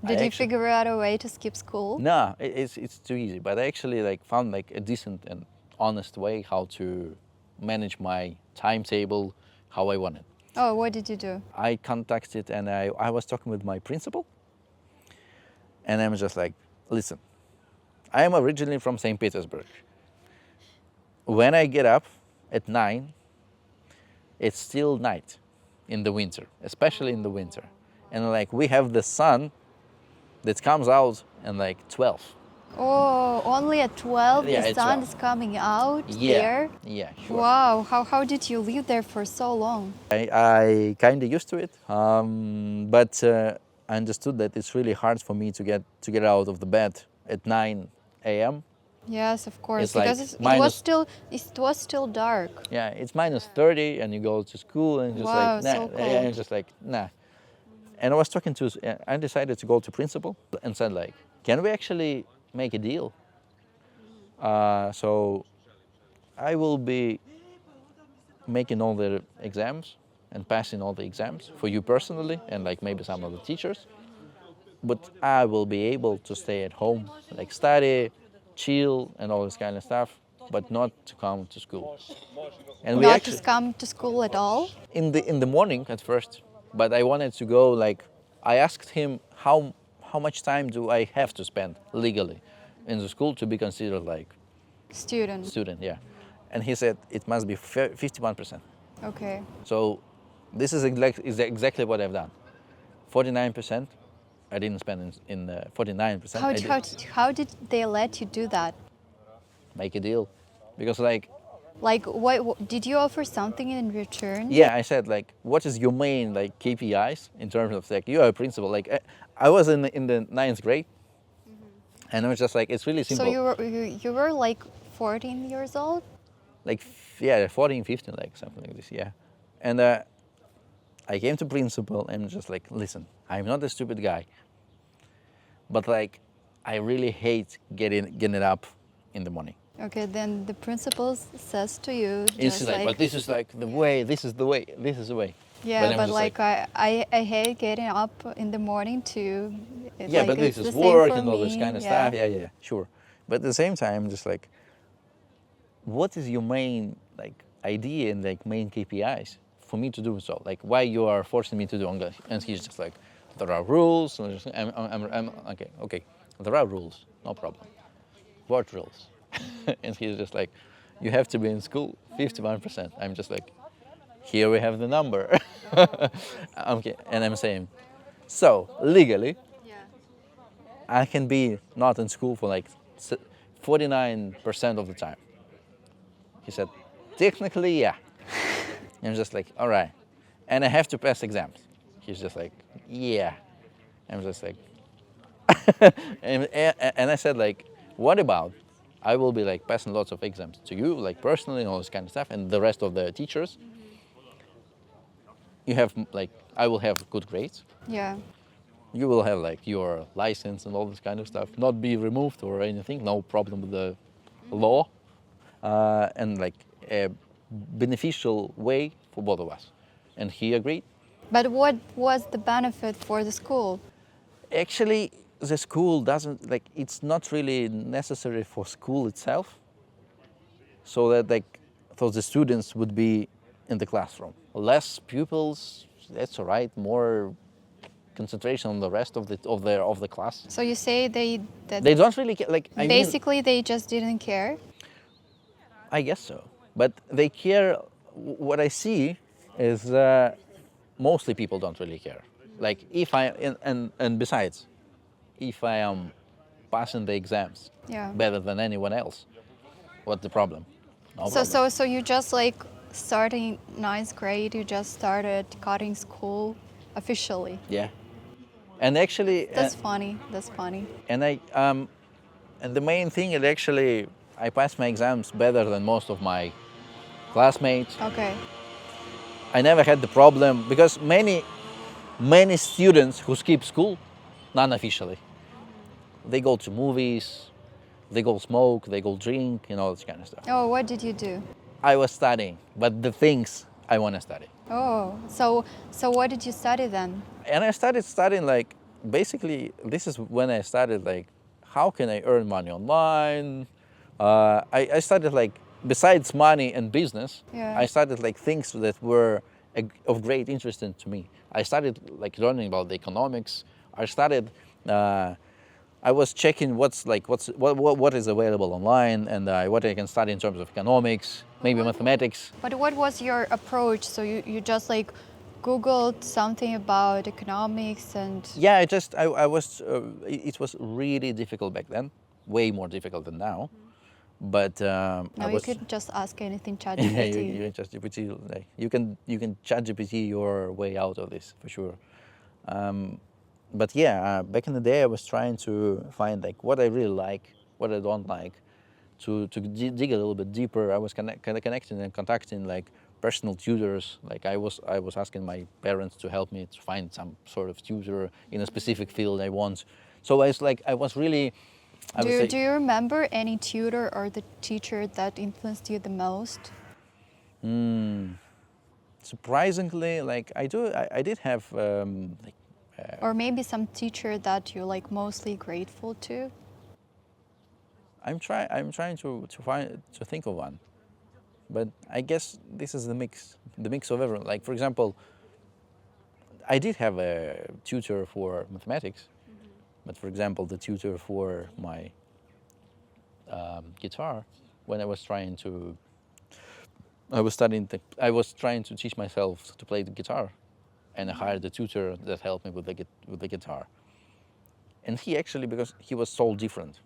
Did you figure out a way to skip school? No, it's too easy. But I actually like found like a decent and honest way how to manage my timetable, how I want it. Oh, what did you do? I contacted and I was talking with my principal, and I'm just like, listen, I am originally from St. Petersburg. When I get up at 9, it's still night in the winter, especially in the winter. And like we have the sun that comes out at like 12. Oh, only at 12 Yeah, the at sun 12. is coming out Yeah, there? yeah, sure. Wow, how did you live there for so long? I kind of used to it, but I understood that it's really hard for me to get out of the bed at 9 a.m. Yes, of course, It's like because it minus- was still dark. Yeah, it's minus 30, and you go to school, and just Wow, like nah, so cold. and just like nah. And I was talking to, I decided to go to principal and said like, can we actually make a deal? So I will be making all the exams and passing all the exams for you personally, and like maybe some of the teachers. But I will be able to stay at home, like study, chill, and all this kind of stuff, but not to come to school. And Not to come to school at all? in the morning at first, but I wanted to go like, I asked him how much time do I have to spend legally in the school to be considered like student, yeah. And he said it must be 51%. Okay. So this is exactly what I've done. 49% I didn't spend in 49%. How did they let you do that? Make a deal, because like, Like, what did you offer something in return? yeah, I said like, what is your main like KPIs in terms of like, you are a principal. Like I was in the 9th grade, and I was just like, it's really simple. So you were like 14 years old? Like yeah, 14, 15, like something like this, yeah. And I came to principal and just like, listen, I'm not a stupid guy, but like I really hate getting up in the morning. Okay, then the principal says to you, It's just like, but this is like the way, this is the way. yeah, I'm but just like I hate getting up in the morning too. yeah, Like, but it's this the is same work for and all this me, kind of yeah. stuff. Yeah, sure. But at the same time, just like, what is your main like idea and like main KPIs for me to do so? Like, why you are forcing me to do? And he's just like, there are rules. And I'm okay. There are rules, no problem. What rules? And he's just like, you have to be in school 51%. I'm just like, here we have the number. Okay, and I'm saying, so legally, I can be not in school for like 49% of the time. He said, technically, yeah. I'm just like, all right. And I have to pass exams. He's just like, yeah. I'm just like, and I said like, what about I will be like passing lots of exams to you, like personally and all this kind of stuff, and the rest of the teachers. You have like, I will have good grades. Yeah. You will have like your license and all this kind of stuff, not be removed or anything, no problem with the law, and like a beneficial way for both of us. And he agreed. But what was the benefit for the school? Actually, the school doesn't, like, it's not really necessary for school itself, so that like, so the students would be in the classroom. Less pupils, that's all right, more concentration on the rest of the class. So you say they don't really care, like, I mean, basically they just didn't care? I guess so. But they care. What I see is mostly people don't really care. Like if I and besides, if I am passing the exams Yeah. better than anyone else, what's the problem? No So problem. so you just like starting ninth grade, you just started cutting school officially. Yeah. And actually, That's funny. That's funny. and I and the main thing is actually I passed my exams better than most of my classmates. Okay. I never had the problem because many students who skip school, non-officially, they go to movies, they go smoke, they go drink, and all this kind of stuff. Oh, what did you do? I was studying, but the things I want to study. Oh, so what did you study then? And I started studying like, basically, this is when I started like, how can I earn money online? I started like, besides money and business, Yeah. I started like things that were of great interest to me. I started like learning about the economics. I started, I was checking what is available online and what I can study in terms of economics, maybe mathematics. But what was your approach? So you just like Googled something about economics and Yeah, I was, it was really difficult back then, way more difficult than now. But now I you was, could just ask anything yeah, ChatGPT. you just GPT, like, you can chat GPT your way out of this for sure. But yeah, back in the day, I was trying to find like what I really like, what I don't like, to dig a little bit deeper. I was connecting and contacting like personal tutors. Like I was asking my parents to help me to find some sort of tutor in a specific field I want. So I was really, I would say, Do you remember any tutor or the teacher that influenced you the most? surprisingly, like I did have like Or maybe some teacher that you like mostly grateful to? I'm trying to think of one, but I guess this is the mix of everyone. Like for example, I did have a tutor for mathematics, but for example, the tutor for my guitar, when I was trying to, I was trying to teach myself to play the guitar, and I hired a tutor that helped me with the guitar. And he actually, because he was so different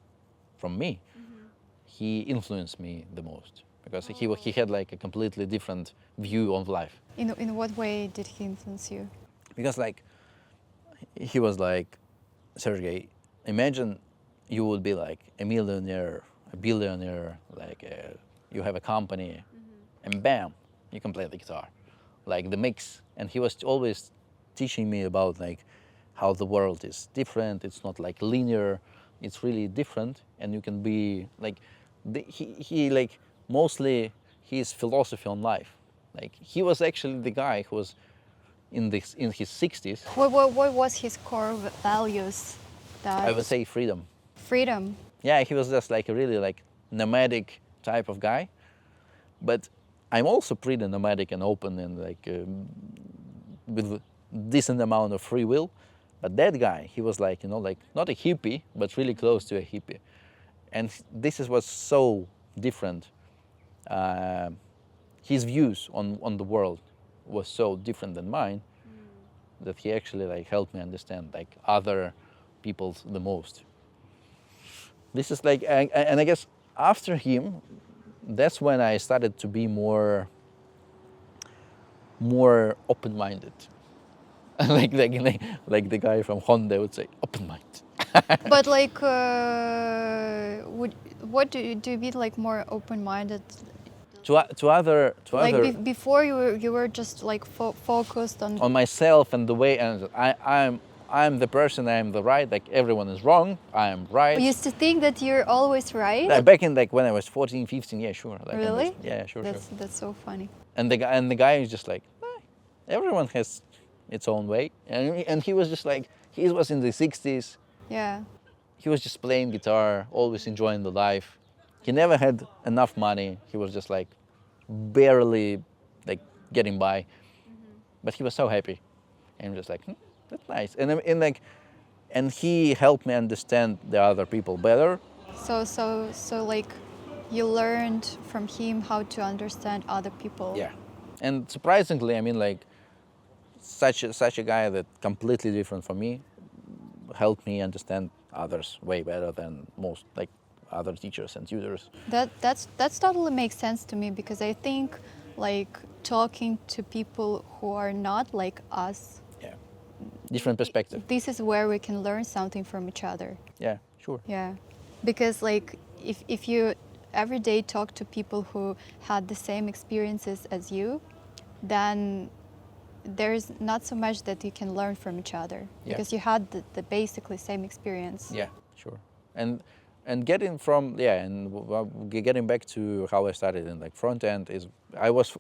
from me, he influenced me the most because he had like a completely different view of life. In what way did he influence you? Because like he was like, Sergey, imagine you would be like a millionaire, a billionaire, like you have a company, and bam, you can play the guitar, like the mix. And he was always teaching me about like how the world is different. It's not like linear. It's really different, and you can be like, he like mostly his philosophy on life. Like he was actually the guy who was in his 60s. What was his core values? I would That say freedom. freedom. Yeah, he was just like a really like nomadic type of guy. But I'm also pretty nomadic and open and like with decent amount of free will. But that guy, he was like, you know, like not a hippie, but really close to a hippie. And was so different. His views on the world was so different than mine that he actually like helped me understand like other people's the most. This is like, and I guess after him, that's when I started to be more open-minded. like the guy from Honda would say, open-minded. But like, what do you mean like more open-minded? To other Like before you were just like focused on myself and the way, and I'm the person, I'm the right, like everyone is wrong, I am right. You used to think that you're always right? Like back in like when I was 14, 15, yeah, sure. Like, Really? Yeah, sure. That's so funny. And the guy is just like, everyone has its own way, and he was just like, he was in the 60s. Yeah. He was just playing guitar, always enjoying the life. He never had enough money. He was just like barely like getting by, but he was so happy, and just like, that's nice. And he helped me understand the other people better. So like, you learned from him how to understand other people. Yeah, and surprisingly, I mean, like such a guy that completely different from me helped me understand others way better than most like other teachers and tutors. That's totally makes sense to me, because I think like talking to people who are not like us, Yeah, different perspective. this is where we can learn something from each other. Yeah, sure. Yeah, because like if you every day talk to people who had the same experiences as you, then there's not so much that you can learn from each other, Yeah. because you had the basically same experience. Yeah, sure. And getting from getting back to how I started in like front end is I was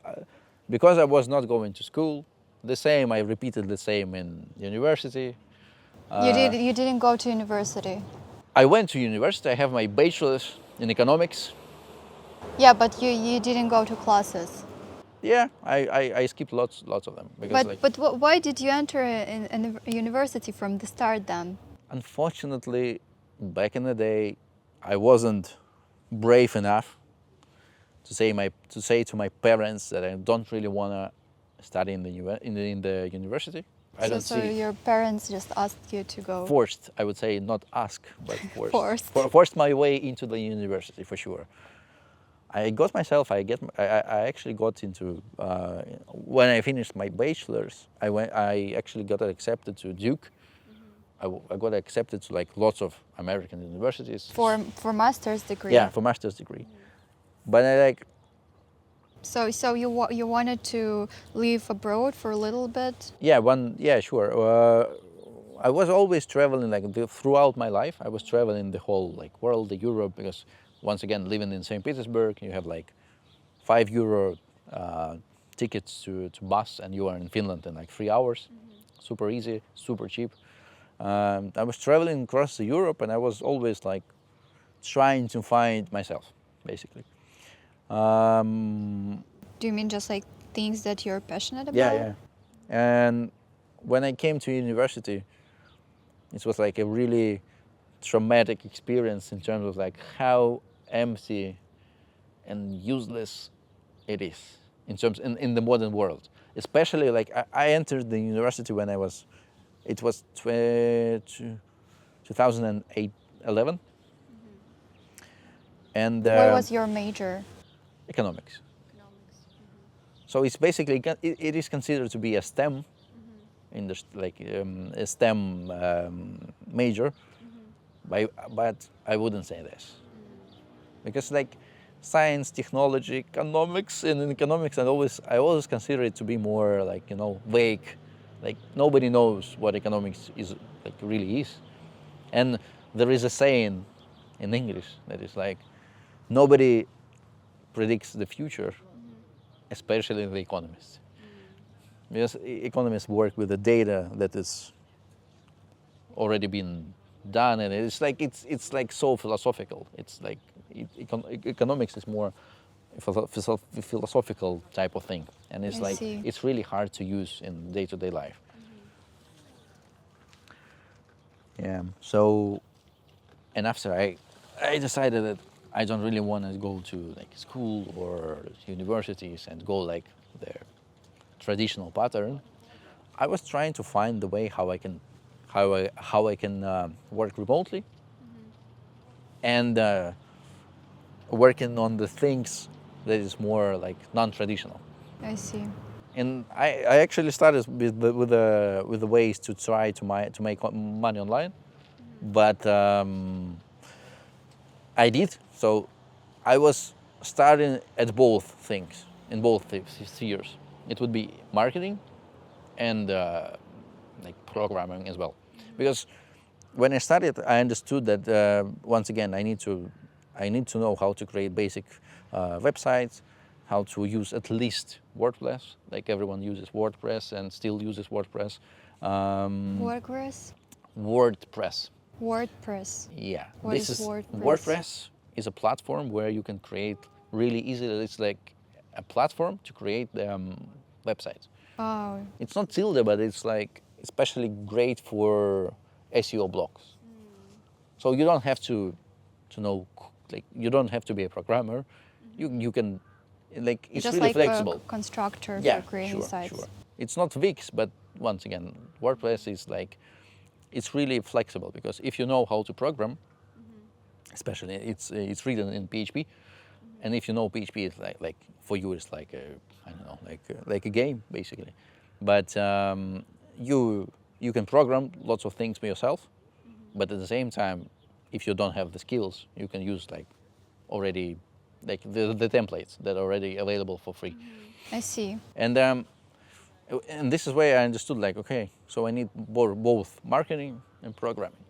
because I was not going to school. The same I repeated the same in university. You didn't go to university. I went to university. I have my bachelor's in economics. Yeah, but you didn't go to classes. Yeah, I skipped lots of them because Why did you enter in a university from the start then? unfortunately back in the day I wasn't brave enough to say to my parents that I don't really want to study in the university. I don't So see your parents just asked you to go. forced. I would say not ask, but forced. Forced. Forced my way into the university for sure. I actually got into when I finished my bachelor's. I actually got accepted to Duke. I got accepted to like lots of American universities. For master's degree. Yeah, for master's degree. But I like So you wanted to live abroad for a little bit? yeah, sure. I was always traveling throughout my life. I was traveling the whole like world, the Europe, because once again living in St. Petersburg, you have like €5 tickets to bus, and you are in Finland in like 3 hours. Super easy, super cheap. I was traveling across Europe, and I was always like trying to find myself, basically. Do you mean just like things that you're passionate about? Yeah. And when I came to university, it was like a really traumatic experience in terms of like how empty and useless it is in the modern world. Especially like I entered the university when it was 2008, 11. And What was your major? economics. So it's basically it is considered to be a STEM, in the a STEM major, but I wouldn't say this, because like science, technology, economics, and in economics, I always consider it to be more like vague, like nobody knows what economics is like really is, and there is a saying in English that is like nobody predicts the future, especially the economists. Because economists work with the data that is already been done, and it's like so philosophical. It's like economics is more philosophical type of thing, and it's really hard to use in day-to-day life. Yeah. So, and after I decided that I don't really want to go to like school or universities and go like the traditional pattern. I was trying to find the way how I can work remotely, and working on the things that is more like non-traditional. I see. And I actually started with the ways to try to make money online, but I did. So I was starting at both things, in both spheres. It would be marketing and like programming as well. Because when I started, I understood that once again I need to know how to create basic websites, how to use at least WordPress. Like everyone uses WordPress and still uses WordPress. WordPress? WordPress. WordPress. Yeah. What is WordPress? WordPress is a platform where you can create really easily. It's like a platform to create websites. Oh. It's not Tilda, but it's like especially great for SEO blogs. So you don't have to know, like you don't have to be a programmer. You can, like it's Just really like flexible. a constructor Yeah, for creating sites. sure. It's not Wix, but once again, WordPress is like, it's really flexible because if you know how to program, especially it's written in PHP, and if you know PHP, it's like for you it's like I don't know, like a game basically. But you can program lots of things by yourself, but at the same time, if you don't have the skills, you can use like already like the templates that are already available for free. I see. And this is where I understood like, okay, so I need both marketing and programming.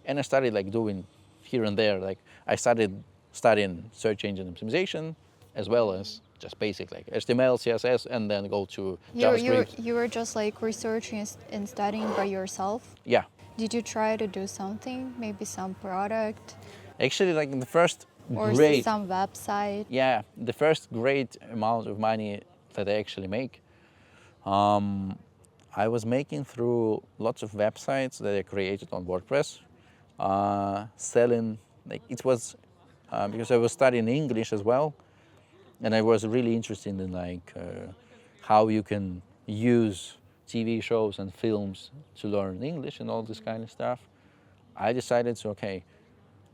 And I started like doing here and there, like I started studying search engine optimization as well as just basic like HTML, CSS, and then go to JavaScript. You were just like researching and studying by yourself? Yeah. Did you try to do something, maybe some product Actually, like the first or great, some website? yeah, the first great amount of money that I actually make, I was making through lots of websites that I created on WordPress, selling, like it was, because I was studying English as well, and I was really interested in like how you can use TV shows and films to learn English and all this kind of stuff. I decided to, okay,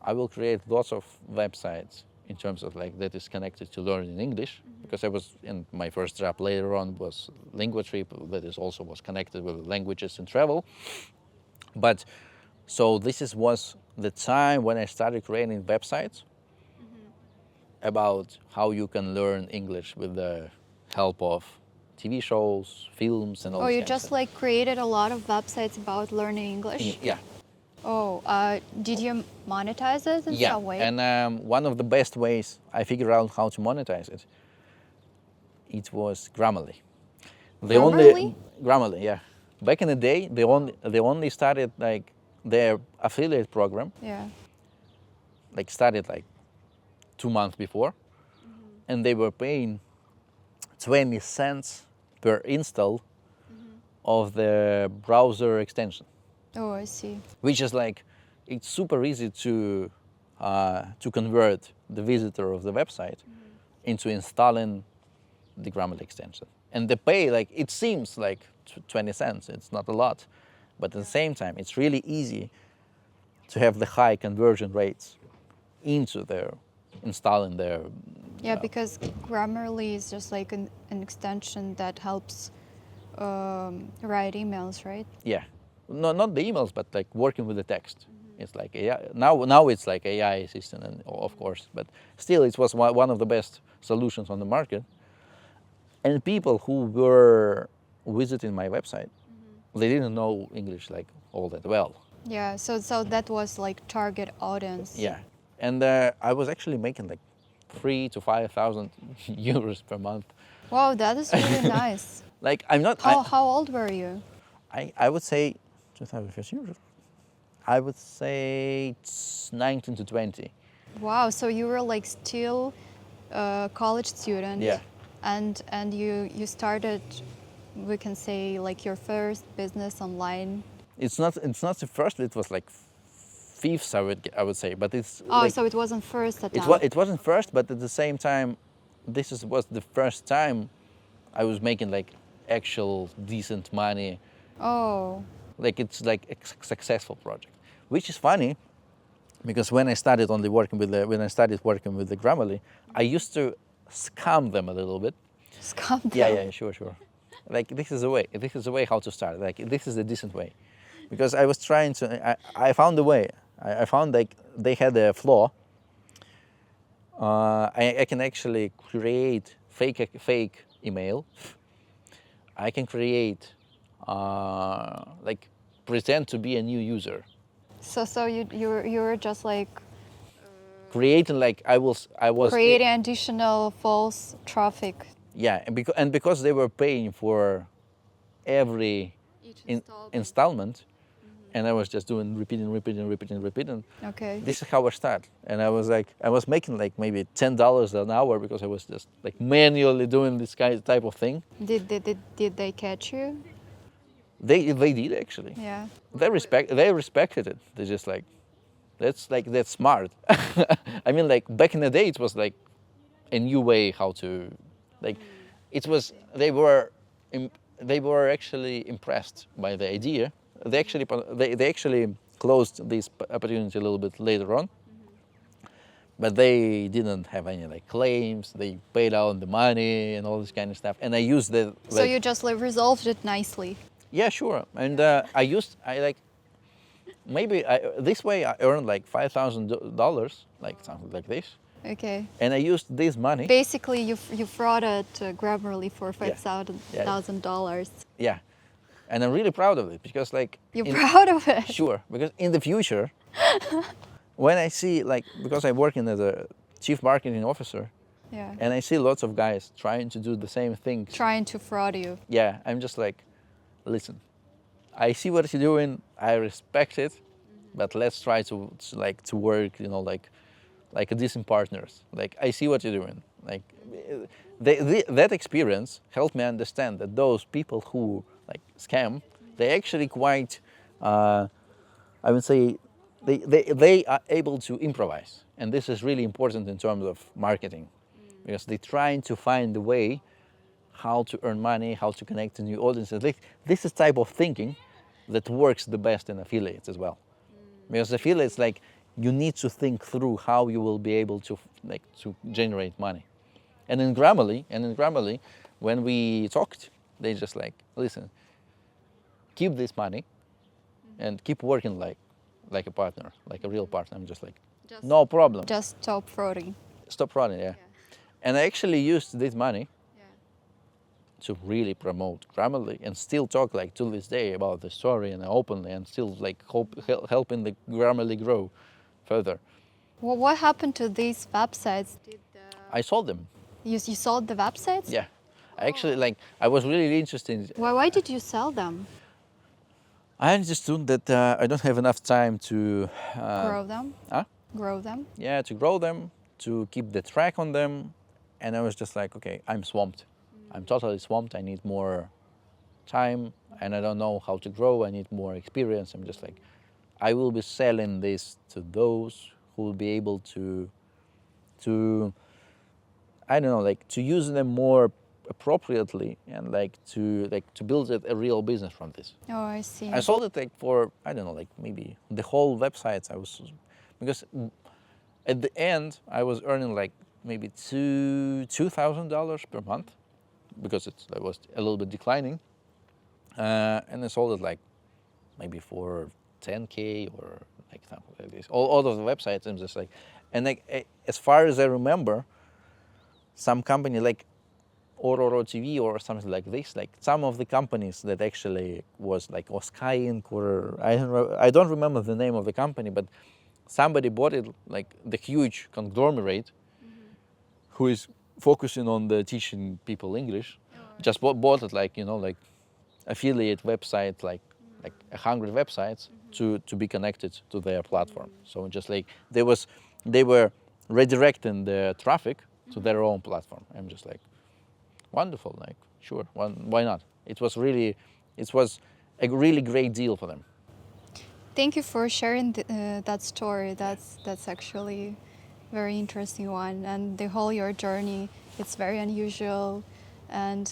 I will create lots of websites in terms of like that is connected to learning English, because I was in my first job later on was Linguatrip, that is also was connected with languages and travel. But so was the time when I started creating websites about how you can learn English with the help of TV shows, films, and all. Oh, this you kind of just stuff. like created a lot of websites about learning English? Yeah. Oh, did you monetize it in Yeah, some way? and one of the best ways I figured out how to monetize it, it was Grammarly. Grammarly? Grammarly, yeah. Back in the day, they only started like their affiliate program, Yeah. like started like 2 months before, and they were paying 20 cents per install of the browser extension, Oh, I see. which is like, it's super easy to convert the visitor of the website into installing the Grammarly extension. And the pay, like it seems like 20 cents, it's not a lot, but at the same time, it's really easy to have the high conversion rates into their installing their. Yeah, because Grammarly is just like an extension that helps write emails, right? Yeah, no, not the emails, but like working with the text. It's like AI. Now it's like AI assistant, and of course, but still, it was one of the best solutions on the market. And people who were visiting my website, they didn't know English like all that well. Yeah, so that was like target audience. Yeah, and I was actually making like 3,000 to 5,000 euros per month. Wow, that is really nice. Like I'm not. How old were you? I would say 2,050 euros. I would say it's 19 to 20. Wow, so you were like still a college student. Yeah. And you started, we can say, like your first business online. It's not the first. It was like fifth, I would say, but it's. Oh, like, so it wasn't first attempt. it wasn't first, but at the same time, was the first time I was making like actual decent money. Oh. Like it's like a successful project, which is funny, because when I started working with the Grammarly, I used to scam them a little bit. Scam them. Yeah, sure. Like this is a way how to start. Like this is a decent way, because I was trying to. I found a way. I found like they had a flaw. I can actually create fake email. I can create like pretend to be a new user. So you were just like Creating like I was creating additional false traffic. Yeah, and because they were paying for every installment, and I was just doing repeating. Okay. This is how I start, and I was making like maybe $10 an hour, because I was just like manually doing this type of thing. Did they catch you? They did actually. Yeah. They respected it. They just like that's smart. I mean, like back in the day, it was like a new way how to, like, it was they were they were actually impressed by the idea. They actually closed this opportunity a little bit later on, but they didn't have any like claims. They paid out the money and all this kind of stuff. And I used the So you just like resolved it nicely. yeah, sure. And I like this way I earned like $5,000, like something like this. Okay. And I used this money. Basically, you frauded Grammarly for Yeah. $5,000. Yeah, and I'm really proud of it because like You're proud of it. sure, because in the future, when I see like, because I'm working as a chief marketing officer, Yeah. and I see lots of guys trying to do the same thing. Trying to fraud you. Yeah, I'm just like, listen, I see what you're doing, I respect it, but let's try to work, like a decent partners. Like I see what you're doing. Like that experience helped me understand that those people who like scam, they actually quite, I would say, they are able to improvise, and this is really important in terms of marketing, because they're trying to find a way how to earn money, how to connect to new audiences. This is type of thinking that works the best in affiliates as well, because affiliates, like, you need to think through how you will be able to to generate money. And in Grammarly, when we talked, they just like, listen, keep this money and keep working like a partner, like a real partner. I'm just like, no problem. Just stop frauding. Stop running, yeah. And I actually used this money to really promote Grammarly and still talk like to this day about the story and openly, and still like helping the Grammarly grow further. Well, what happened to these websites? I sold them. You sold the websites? Yeah. I actually I was really interested. Why did you sell them? I understood that I don't have enough time to Grow them? Huh? Grow them? Yeah, to grow them, to keep the track on them. And I was just like, okay, I'm swamped. I'm totally swamped. I need more time, and I don't know how to grow. I need more experience. I'm just like, I will be selling this to those who will be able to I don't know, like to use them more appropriately, and to build a real business from this. Oh, I see. I sold it like for, I don't know, like maybe the whole websites. Because at the end I was earning like maybe $2,000 per month, because it was a little bit declining, and I sold it like maybe for 10K or like something like this. All of the websites, I'm just like, and like as far as I remember, some company like Ororo TV or something like this, like some of the companies that actually was like, or Sky Inc. or I don't remember the name of the company, but somebody bought it, like the huge conglomerate who is focusing on the teaching people English, just bought it like, like affiliate website, like 100 websites to be connected to their platform. So just like they were redirecting the traffic to their own platform. I'm just like, wonderful, like sure, why not? It was a really great deal for them. Thank you for sharing that story. That's actually very interesting one, and the whole your journey, it's very unusual. And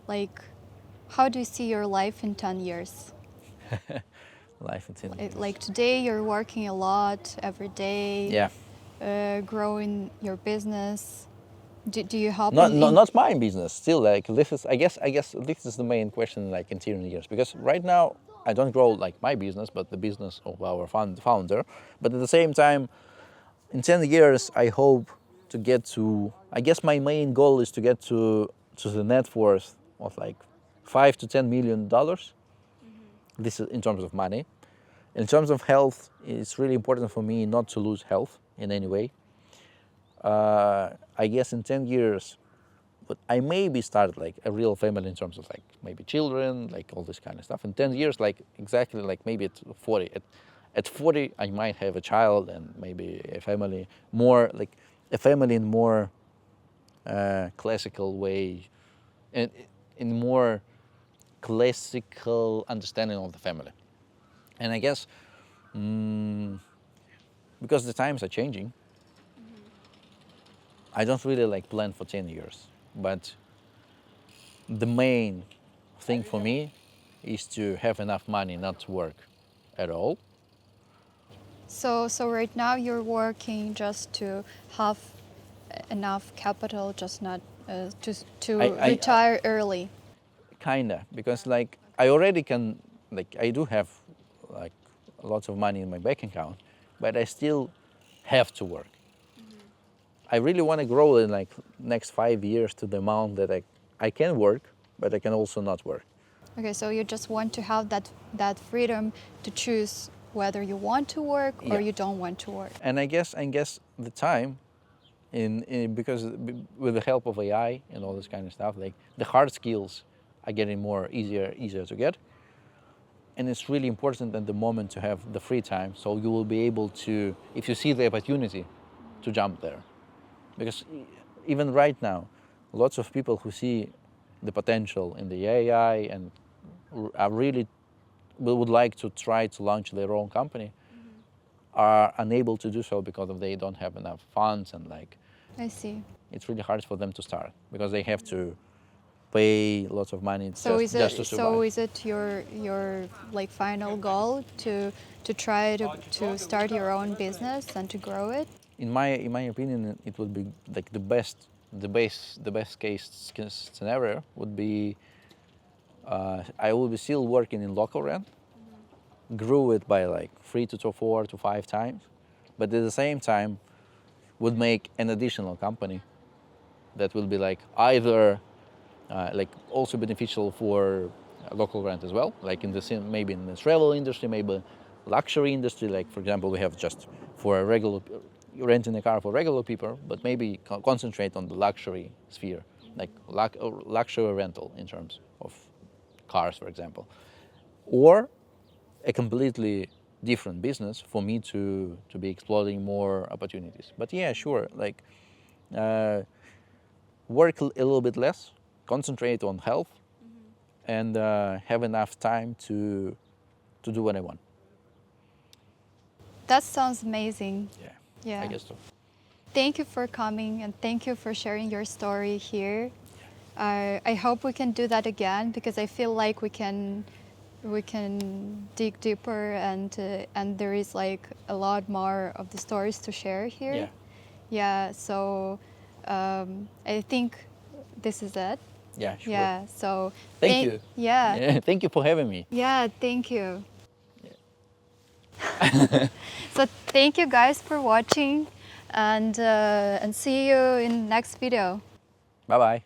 like, how do you see your life in 10 years? Life in 10 years. Like today you're working a lot every day. Yeah. Growing your business. Do you help? Not my business. Still, like this is, I guess this is the main question, like in 10 years, because right now I don't grow like my business, but the business of our founder. But at the same time, in 10 years, I hope to get to, I guess my main goal is to get to the net worth of like $5 to $10 million. This is in terms of money. In terms of health, it's really important for me not to lose health in any way. I guess in 10 years, but I maybe start like a real family in terms of like maybe children, like all this kind of stuff. In 10 years, like exactly like maybe at 40. At 40, I might have a child and maybe a family, more like a family in more classical way, and in more classical understanding of the family. And I guess because the times are changing, I don't really like plan for 10 years, but the main thing for me is to have enough money not to work at all. So right now you're working just to have enough capital, just not to retire early. Kinda, because like I already can, like I do have like lots of money in my bank account, but I still have to work. I really want to grow in like next 5 years to the amount that I can work, but I can also not work. Okay, so you just want to have that freedom to choose whether you want to work or you don't want to work. And I guess the time because with the help of AI and all this kind of stuff, like the hard skills are getting easier to get. And it's really important at the moment to have the free time, so you will be able to, if you see the opportunity, to jump there. Because even right now, lots of people who see the potential in the AI and are really would like to try to launch their own company are unable to do so because they don't have enough funds, and like I see. it's really hard for them to start because they have to pay lots of money just to survive. So is it your like final goal to try to start your own business and to grow it? In my opinion, it would be like the best case scenario would be I will be still working in Localrent, grew it by like 3 to 4 to 5 times, but at the same time would make an additional company that will be like either like also beneficial for Localrent as well, like in the maybe in the travel industry, maybe luxury industry. Like for example, we have just for a regular renting a car for regular people, but maybe concentrate on the luxury sphere, like luxury rental in terms of cars, for example, or a completely different business for me to be exploring more opportunities. But yeah, sure, like work a little bit less, concentrate on health, and have enough time to do what I want. That sounds amazing. Yeah, I guess so. Thank you for coming and thank you for sharing your story here. I hope we can do that again because I feel like we can dig deeper and there is like a lot more of the stories to share here. Yeah. So I think this is it. Yeah, sure. Yeah. So thank you. Yeah. Thank you for having me. Yeah. Thank you. So thank you guys for watching, and see you in next video. Bye bye.